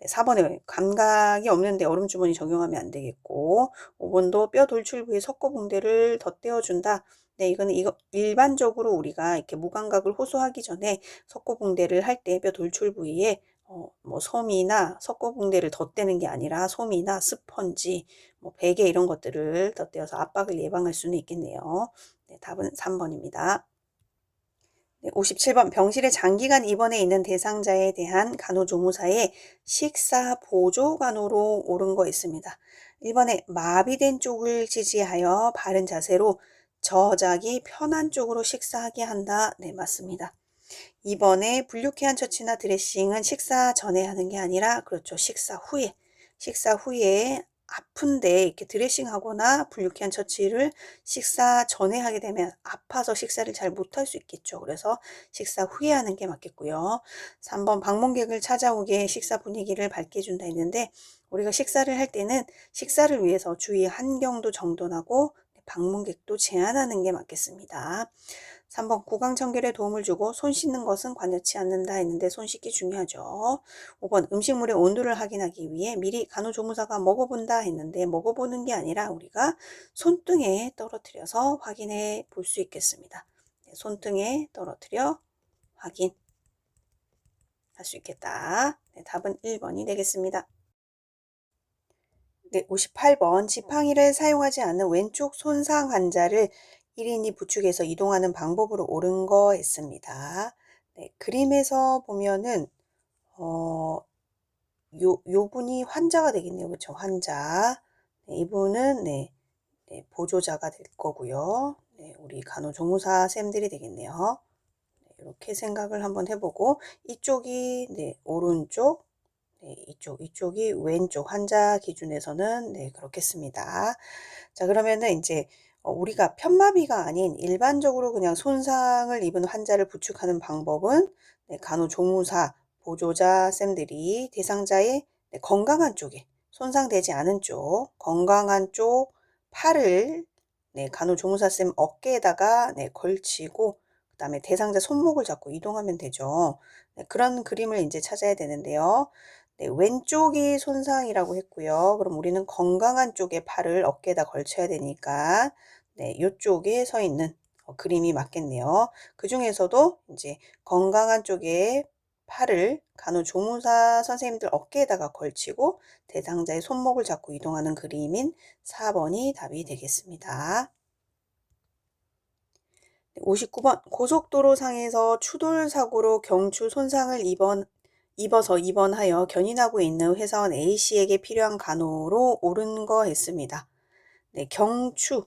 네, 4번에 감각이 없는데 얼음주머니 적용하면 안 되겠고 5번도 뼈 돌출 부위에 석고붕대를 덧대어준다. 네, 이거는 일반적으로 우리가 이렇게 무감각을 호소하기 전에 석고붕대를 할 때 뼈 돌출 부위에 뭐 솜이나 석고붕대를 덧대는 게 아니라 솜이나 스펀지, 뭐 베개 이런 것들을 덧대어서 압박을 예방할 수는 있겠네요. 네, 답은 3번입니다. 네, 57번 병실에 장기간 입원해 있는 대상자에 대한 간호조무사의 식사 보조 간호로 옳은 거 있습니다. 1번에 마비된 쪽을 지지하여 바른 자세로 저작이 편한 쪽으로 식사하게 한다. 네, 맞습니다. 2번에 불쾌한 처치나 드레싱은 식사 전에 하는 게 아니라 그렇죠. 식사 후에 아픈데 이렇게 드레싱하거나 불쾌한 처치를 식사 전에 하게 되면 아파서 식사를 잘 못할 수 있겠죠. 그래서 식사 후에 하는 게 맞겠고요. 3번 방문객을 찾아오게 식사 분위기를 밝게 해준다 했는데 우리가 식사를 할 때는 식사를 위해서 주위 환경도 정돈하고 방문객도 제한하는 게 맞겠습니다. 3번 구강청결에 도움을 주고 손 씻는 것은 관여치 않는다 했는데 손 씻기 중요하죠. 5번 음식물의 온도를 확인하기 위해 미리 간호조무사가 먹어본다 했는데 먹어보는 게 아니라 우리가 손등에 떨어뜨려서 확인해 볼 수 있겠습니다. 손등에 떨어뜨려 확인할 수 있겠다. 네, 답은 1번이 되겠습니다. 네, 58번 지팡이를 사용하지 않는 왼쪽 손상 환자를 1인이 부축해서 이동하는 방법으로 옳은 거 있습니다. 네, 그림에서 보면은 요 분이 환자가 되겠네요. 그쵸? 환자. 네, 이분은 보조자가 될 거고요. 네, 우리 간호조무사 쌤들이 되겠네요. 네, 이렇게 생각을 한번 해보고 이쪽이 오른쪽, 이쪽이 왼쪽 환자 기준에서는 그렇겠습니다. 자, 그러면은 이제 우리가 편마비가 아닌 일반적으로 그냥 손상을 입은 환자를 부축하는 방법은 간호조무사, 보조자 쌤들이 대상자의 건강한 쪽에 손상되지 않은 쪽, 건강한 쪽 팔을 간호조무사 쌤 어깨에다가 걸치고 그다음에 대상자 손목을 잡고 이동하면 되죠. 그런 그림을 이제 찾아야 되는데요. 왼쪽이 손상이라고 했고요. 그럼 우리는 건강한 쪽에 팔을 어깨에다 걸쳐야 되니까 이쪽에 서 있는 그림이 맞겠네요. 그 중에서도 이제 건강한 쪽에 팔을 간호조무사 선생님들 어깨에다가 걸치고 대상자의 손목을 잡고 이동하는 그림인 4번이 답이 되겠습니다. 59번 고속도로 상에서 추돌 사고로 경추 손상을 입어서 입원하여 견인하고 있는 회사원 A씨에게 필요한 간호로 옳은 거 했습니다. 경추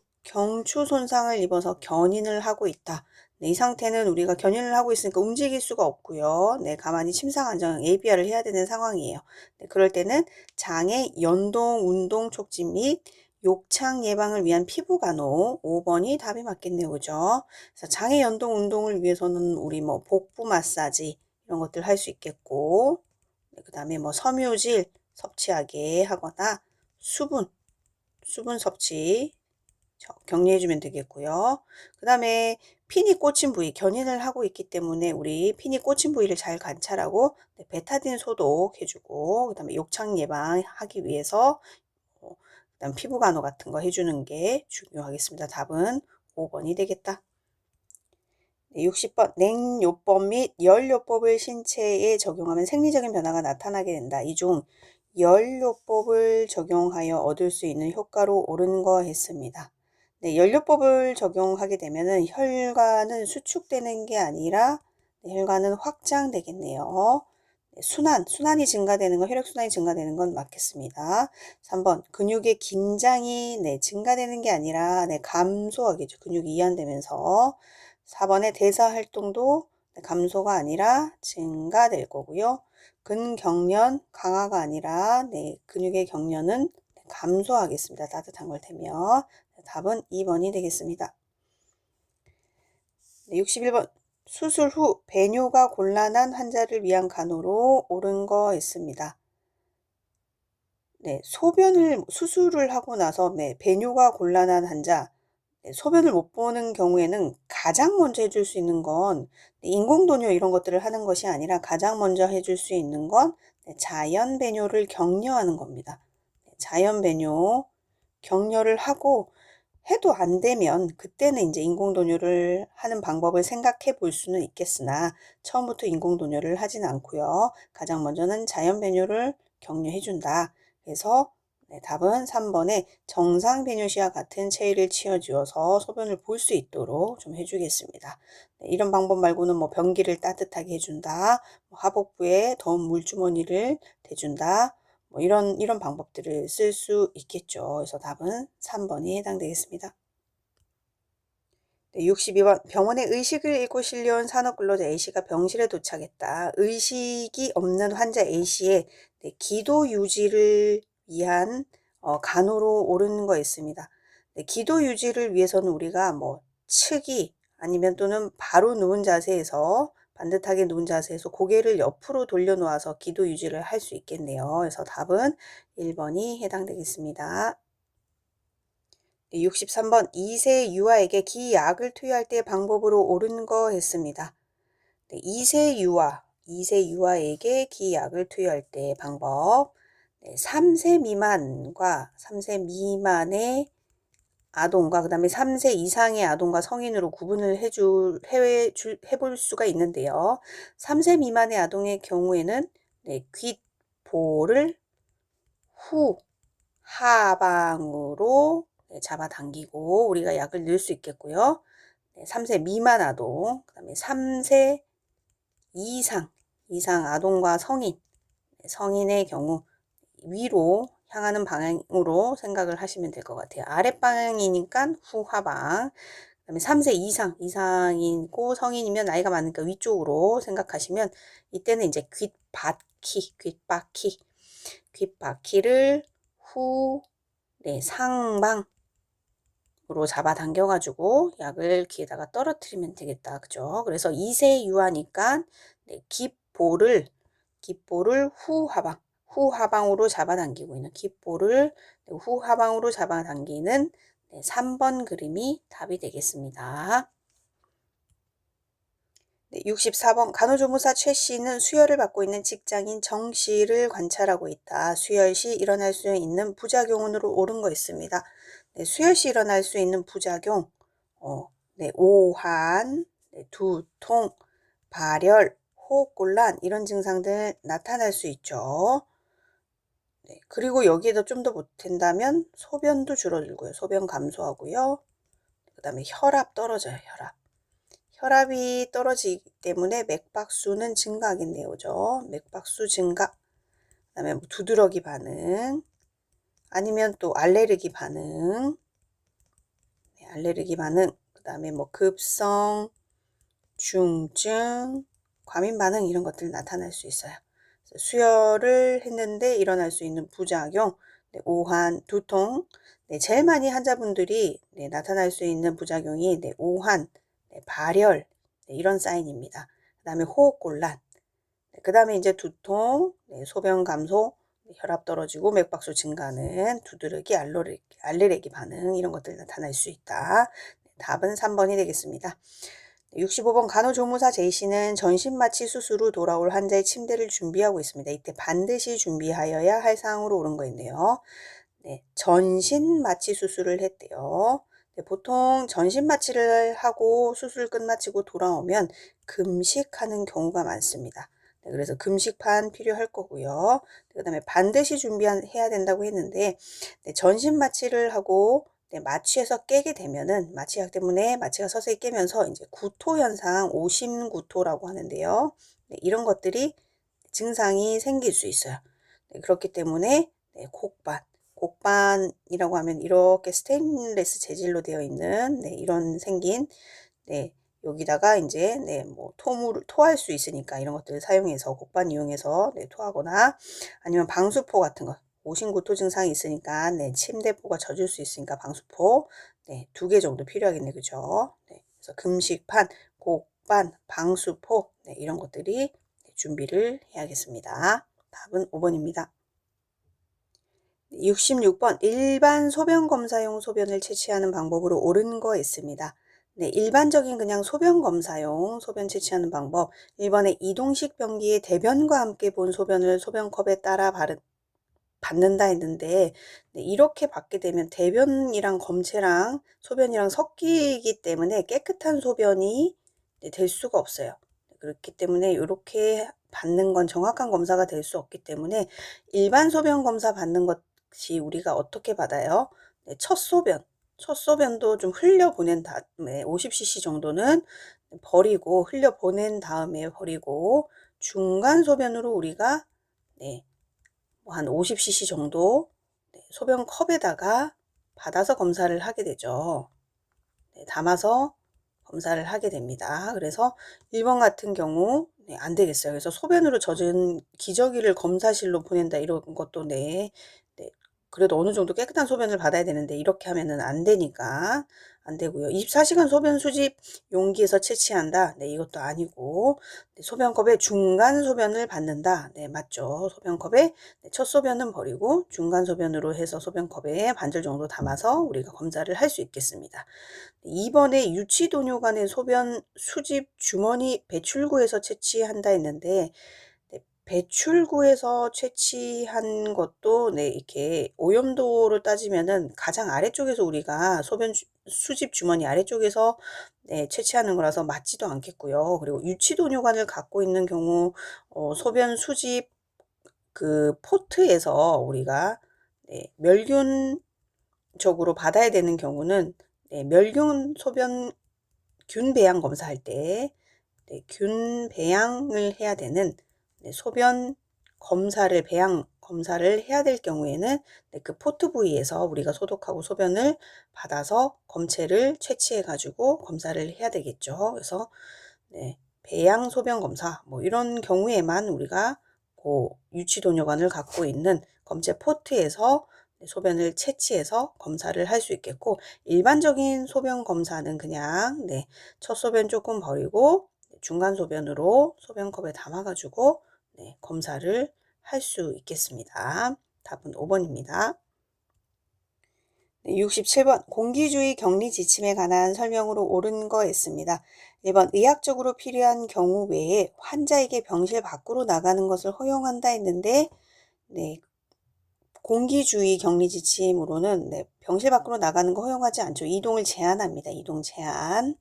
손상을 입어서 견인을 하고 있다. 이 상태는 우리가 견인을 하고 있으니까 움직일 수가 없고요. 가만히 침상 안정 ABR을 해야 되는 상황이에요. 그럴 때는 장애 연동 운동 촉진 및 욕창 예방을 위한 피부 간호 5번이 답이 맞겠네요. 그죠? 그래서 장애 연동 운동을 위해서는 우리 뭐 복부 마사지 이런 것들 할 수 있겠고, 그 다음에 뭐 섬유질 섭취하게 하거나 수분 섭취 격리해주면 되겠고요. 그 다음에 핀이 꽂힌 부위 견인을 하고 있기 때문에 우리 핀이 꽂힌 부위를 잘 관찰하고 베타딘 소독해주고 그 다음에 욕창 예방하기 위해서 그다음 피부 간호 같은 거 해주는 게 중요하겠습니다. 답은 5번이 되겠다. 60번 냉요법 및 열요법을 신체에 적용하면 생리적인 변화가 나타나게 된다. 이 중 열요법을 적용하여 얻을 수 있는 효과로 옳은 거 했습니다. 열요법을 적용하게 되면은 혈관은 수축되는 게 아니라 혈관은 확장되겠네요. 순환이 증가되는 건, 혈액순환이 증가되는 건 맞겠습니다. 3번, 근육의 긴장이 증가되는 게 아니라 감소하겠죠. 근육이 이완되면서. 4번의 대사 활동도 감소가 아니라 증가될 거고요. 근경련 강화가 아니라 근육의 경련은 감소하겠습니다. 따뜻한 걸 태면. 답은 2번이 되겠습니다. 61번. 수술 후 배뇨가 곤란한 환자를 위한 간호로 옳은 거 했습니다. 수술을 하고 나서 배뇨가 곤란한 환자, 소변을 못 보는 경우에는 가장 먼저 해줄 수 있는 건 인공도뇨 이런 것들을 하는 것이 아니라 가장 먼저 해줄 수 있는 건 자연 배뇨를 격려하는 겁니다. 자연 배뇨 격려를 하고 해도 안 되면 그때는 이제 인공도뇨를 하는 방법을 생각해 볼 수는 있겠으나 처음부터 인공도뇨를 하진 않고요. 가장 먼저는 자연 배뇨를 격려해 준다. 그래서 답은 3번에 정상 배뇨 시와 같은 체위를 취해주어서 소변을 볼 수 있도록 좀 해주겠습니다. 이런 방법 말고는 뭐 변기를 따뜻하게 해준다, 하복부에 더운 물주머니를 대준다, 뭐 이런 방법들을 쓸 수 있겠죠. 그래서 답은 3번이 해당되겠습니다. 62번 병원에 의식을 잃고 실려온 산업근로자 A씨가 병실에 도착했다. 의식이 없는 환자 A씨의 기도 유지를 위한 간호로 옳은 거 있습니다. 기도 유지를 위해서는 우리가 뭐 측이 아니면 또는 바로 누운 자세에서 반듯하게 누운 자세에서 고개를 옆으로 돌려놓아서 기도 유지를 할 수 있겠네요. 그래서 답은 1번이 해당되겠습니다. 63번 2세 유아에게 기약을 투여할 때 방법으로 옳은 거 했습니다. 2세 유아에게 기약을 투여할 때 방법 3세 미만과 3세 미만의 아동과 그 다음에 3세 이상의 아동과 성인으로 구분을 해볼 수가 있는데요. 3세 미만의 아동의 경우에는 귓볼을 후 하방으로 잡아당기고 우리가 약을 넣을 수 있겠고요. 3세 미만 아동, 그 다음에 3세 이상 이상 아동과 성인의 경우 위로 향하는 방향으로 생각을 하시면 될 것 같아요. 아랫방이니까 후하방. 그다음에 3세 이상이고 성인이면 나이가 많으니까 위쪽으로 생각하시면 이때는 이제 귓바퀴를 상방으로 잡아당겨가지고 약을 귀에다가 떨어뜨리면 되겠다. 그죠? 그래서 2세 유아니까 귓볼을 후하방으로 잡아당기고 있는 귓볼을 후하방으로 잡아당기는 3번 그림이 답이 되겠습니다. 64번 간호조무사 최 씨는 수혈을 받고 있는 직장인 정 씨를 관찰하고 있다. 수혈 시 일어날 수 있는 부작용으로 옳은 거 있습니다. 수혈 시 일어날 수 있는 부작용, 오한, 두통, 발열, 호흡곤란 이런 증상들 나타날 수 있죠. 그리고 여기에다 좀 더 보탠다면 소변도 줄어들고요. 소변 감소하고요. 그 다음에 혈압 떨어져요. 혈압이 떨어지기 때문에 맥박수는 증가하겠네요. 그죠? 맥박수 증가. 그 다음에 두드러기 반응. 아니면 또 알레르기 반응. 그 다음에 급성, 중증, 과민 반응 이런 것들 나타날 수 있어요. 수혈을 했는데 일어날 수 있는 부작용, 오한, 두통. 제일 많이 환자분들이 나타날 수 있는 부작용이 오한, 발열 이런 사인입니다. 그 다음에 호흡곤란, 그 다음에 이제 두통, 소변 감소, 혈압 떨어지고 맥박수 증가는 두드러기, 알레르기 반응 이런 것들이 나타날 수 있다. 답은 3번이 되겠습니다. 65번 간호조무사 J씨는 전신마취 수술 후 돌아올 환자의 침대를 준비하고 있습니다. 이때 반드시 준비하여야 할 사항으로 옳은 거 있네요. 전신마취 수술을 했대요. 보통 전신마취를 하고 수술 끝마치고 돌아오면 금식하는 경우가 많습니다. 그래서 금식판 필요할 거고요. 그 다음에 반드시 준비해야 된다고 했는데 전신마취를 하고 마취해서 깨게 되면은 마취약 때문에 마취가 서서히 깨면서 이제 구토 현상, 오심구토라고 하는데요. 이런 것들이 증상이 생길 수 있어요. 그렇기 때문에 곡반이라고 하면 이렇게 스테인리스 재질로 되어 있는 이런 생긴 여기다가 이제 토할 수 있으니까 이런 것들을 사용해서 곡반 이용해서 토하거나 아니면 방수포 같은 거 오심구토 증상이 있으니까 침대포가 젖을 수 있으니까 방수포 2개 정도 필요하겠네. 그죠? 그래서 금식판, 곡반, 방수포 이런 것들이 준비를 해야겠습니다. 답은 5번입니다. 66번 일반 소변 검사용 소변을 채취하는 방법으로 옳은 거 있습니다. 일반적인 그냥 소변 검사용 소변 채취하는 방법 1번에 이동식 변기에 대변과 함께 본 소변을 소변컵에 따라 받는다 했는데 이렇게 받게 되면 대변이랑 검체랑 소변이랑 섞이기 때문에 깨끗한 소변이 될 수가 없어요. 그렇기 때문에 이렇게 받는 건 정확한 검사가 될 수 없기 때문에 일반 소변 검사 받는 것이 우리가 어떻게 받아요? 첫 소변도 좀 흘려보낸 다음에 50cc 정도는 흘려보낸 다음에 버리고 중간 소변으로 우리가 한 50cc 정도 소변 컵에다가 받아서 검사를 하게 되죠. 담아서 검사를 하게 됩니다. 그래서 1번 같은 경우 안 되겠어요. 그래서 소변으로 젖은 기저귀를 검사실로 보낸다 이런 것도 그래도 어느 정도 깨끗한 소변을 받아야 되는데 이렇게 하면은 안 되니까 안 되고요. 24시간 소변 수집 용기에서 채취한다. 이것도 아니고 소변컵에 중간 소변을 받는다. 맞죠. 소변컵에 첫 소변은 버리고 중간 소변으로 해서 소변컵에 반절 정도 담아서 우리가 검사를 할 수 있겠습니다. 2번에 유치도뇨 간의 소변 수집 주머니 배출구에서 채취한다 했는데 배출구에서 채취한 것도 이렇게 오염도를 따지면은 가장 아래쪽에서 우리가 소변 수집 주머니 아래쪽에서 채취하는 거라서 맞지도 않겠고요. 그리고 유치도뇨관을 갖고 있는 경우 소변 수집 그 포트에서 우리가 멸균적으로 받아야 되는 경우는 멸균 소변 균 배양 검사할 때 균 배양을 해야 되는 소변 검사를 배양 검사를 해야 될 경우에는 그 포트 부위에서 우리가 소독하고 소변을 받아서 검체를 채취해 가지고 검사를 해야 되겠죠. 그래서 배양 소변 검사 뭐 이런 경우에만 우리가 그 유치도뇨관을 갖고 있는 검체 포트에서 소변을 채취해서 검사를 할 수 있겠고, 일반적인 소변 검사는 그냥 첫 소변 조금 버리고 중간 소변으로 소변컵에 담아 가지고 검사를 할 수 있겠습니다. 답은 5번입니다. 67번 공기주의 격리 지침에 관한 설명으로 옳은 거 있습니다. 1번 의학적으로 필요한 경우 외에 환자에게 병실 밖으로 나가는 것을 허용한다 했는데 공기주의 격리 지침으로는 병실 밖으로 나가는 거 허용하지 않죠. 이동을 제한합니다. 이동 제한.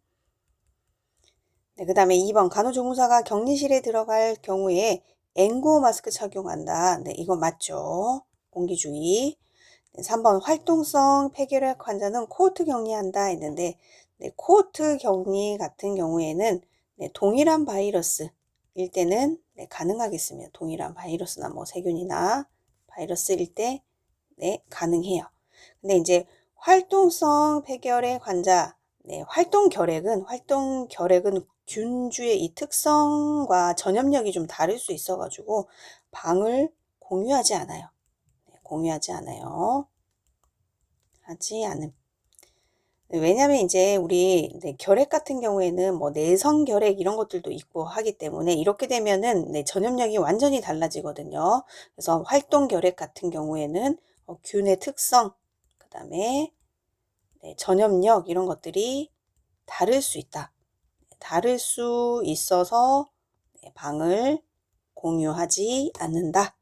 그 다음에 2번 간호조무사가 격리실에 들어갈 경우에 N95 마스크 착용한다. 이거 맞죠. 공기주의. 3번 활동성 폐결핵 환자는 코호트 격리한다 했는데 코호트 격리 같은 경우에는 동일한 바이러스일 때는 가능하겠습니다. 동일한 바이러스나 뭐 세균이나 바이러스일 때 가능해요. 근데 이제 활동성 폐결핵 환자 활동 결핵은 균주의 이 특성과 전염력이 좀 다를 수 있어 가지고 방을 공유하지 않아요. 공유하지 않아요. 하지 않음. 왜냐면 이제 우리 결핵 같은 경우에는 뭐 내성 결핵 이런 것들도 있고 하기 때문에 이렇게 되면은 전염력이 완전히 달라지거든요. 그래서 활동 결핵 같은 경우에는 균의 특성, 그다음에 전염력 이런 것들이 다를 수 있다. 다를 수 있어서 방을 공유하지 않는다.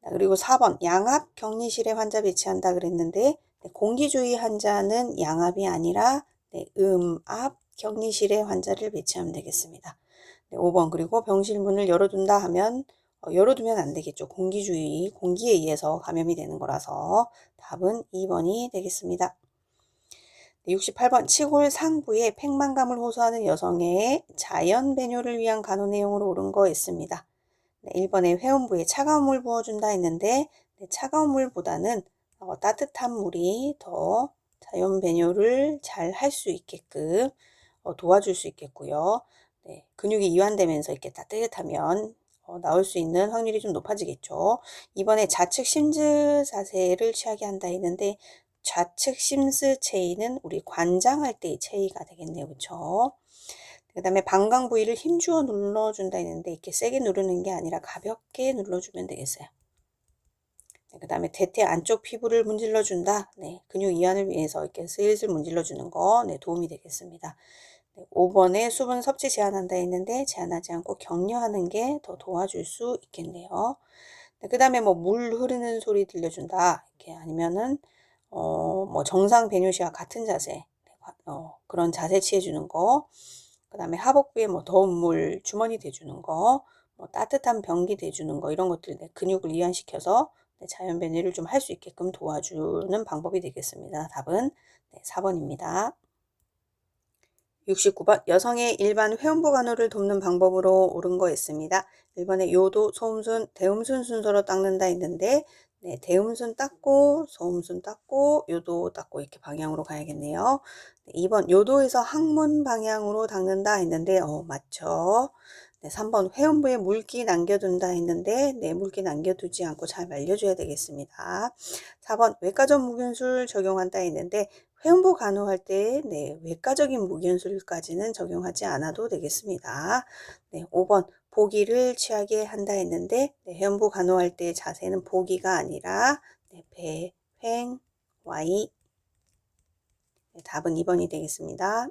그리고 4번 양압 격리실에 환자 배치한다 그랬는데 공기주의 환자는 양압이 아니라 음압 격리실에 환자를 배치하면 되겠습니다. 5번 그리고 병실 문을 열어둔다 하면 열어두면 안 되겠죠. 공기주의, 공기에 의해서 감염이 되는 거라서 답은 2번이 되겠습니다. 68번 치골 상부에 팽만감을 호소하는 여성의 자연 배뇨를 위한 간호 내용으로 옳은 거 있습니다. 1번에 회원부에 차가운 물 부어준다 했는데 차가운 물보다는 따뜻한 물이 더 자연 배뇨를 잘 할 수 있게끔 도와줄 수 있겠고요. 근육이 이완되면서 이렇게 따뜻하면 나올 수 있는 확률이 좀 높아지겠죠. 이번에 좌측 심즈 자세를 취하게 한다 했는데 좌측 심스 체위는 우리 관장할 때의 체위가 되겠네요. 그렇죠? 그 다음에 방광 부위를 힘주어 눌러준다 했는데 이렇게 세게 누르는 게 아니라 가볍게 눌러주면 되겠어요. 그 다음에 대퇴 안쪽 피부를 문질러준다. 근육 이완을 위해서 이렇게 슬슬 문질러주는 거 도움이 되겠습니다. 5번에 수분 섭취 제한한다 했는데 제한하지 않고 격려하는 게 더 도와줄 수 있겠네요. 그 다음에 뭐 물 흐르는 소리 들려준다. 이렇게 아니면은 뭐 정상 배뇨 시와 같은 자세, 그런 자세 취해주는 거. 그 다음에 하복부에 뭐 더운 물 주머니 대주는 거, 뭐 따뜻한 변기 대주는 거 이런 것들 근육을 이완시켜서 자연 배뇨를 좀 할 수 있게끔 도와주는 방법이 되겠습니다. 답은 4번입니다. 69번 여성의 일반 회원부 간호를 돕는 방법으로 옳은 거 있습니다. 1번에 요도, 소음순, 대음순 순서로 닦는다 했는데 대음순 닦고 소음순 닦고 요도 닦고 이렇게 방향으로 가야겠네요. 2번 요도에서 항문 방향으로 닦는다 했는데 맞죠. 3번 회음부에 물기 남겨둔다 했는데 물기 남겨두지 않고 잘 말려줘야 되겠습니다. 4번 외과적 무균술 적용한다 했는데 회음부 간호할 때 외과적인 무균술까지는 적용하지 않아도 되겠습니다. 5번 보기를 취하게 한다 했는데 회음부 간호할 때 자세는 보기가 아니라 배, 횡, Y. 답은 2번이 되겠습니다.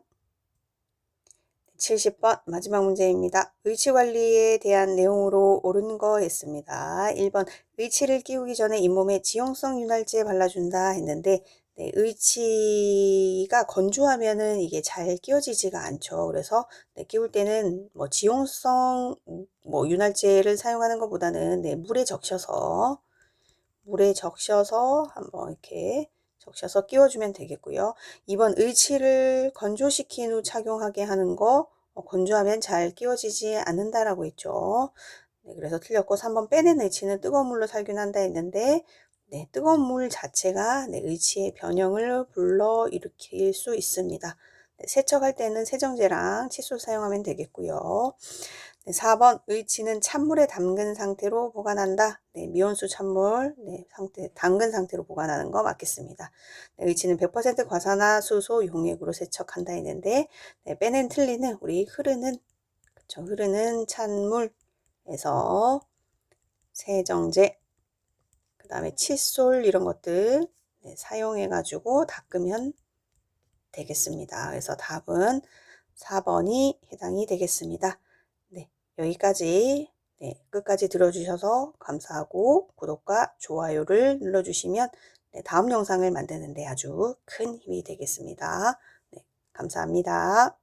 70번 마지막 문제입니다. 의치관리에 대한 내용으로 옳은 거 있습니다. 1번 의치를 끼우기 전에 잇몸에 지용성 윤활제 발라준다 했는데 의치가 건조하면은 이게 잘 끼워지지가 않죠. 그래서 끼울 때는 뭐 지용성 뭐 윤활제를 사용하는 것보다는 물에 적셔서 한번 이렇게 적셔서 끼워주면 되겠고요. 2번 의치를 건조시킨 후 착용하게 하는 거 건조하면 잘 끼워지지 않는다라고 했죠. 네, 그래서 틀렸고 3번 빼낸 의치는 뜨거운 물로 살균한다 했는데 네, 뜨거운 물 자체가 네, 의치의 변형을 불러일으킬 수 있습니다. 네, 세척할 때는 세정제랑 칫솔 사용하면 되겠고요. 네, 4번 의치는 찬물에 담근 상태로 보관한다. 네, 미온수 찬물 네, 담근 상태로 보관하는 거 맞겠습니다. 네, 의치는 100% 과산화수소 용액으로 세척한다 했는데 네, 빼낸 틀리는 우리 흐르는 그쵸, 흐르는 찬물에서 세정제 그 다음에 칫솔 이런 것들 네, 사용해 가지고 닦으면 되겠습니다. 그래서 답은 4번이 해당이 되겠습니다. 네, 여기까지 네, 끝까지 들어주셔서 감사하고 구독과 좋아요를 눌러주시면 네, 다음 영상을 만드는 데 아주 큰 힘이 되겠습니다. 네, 감사합니다.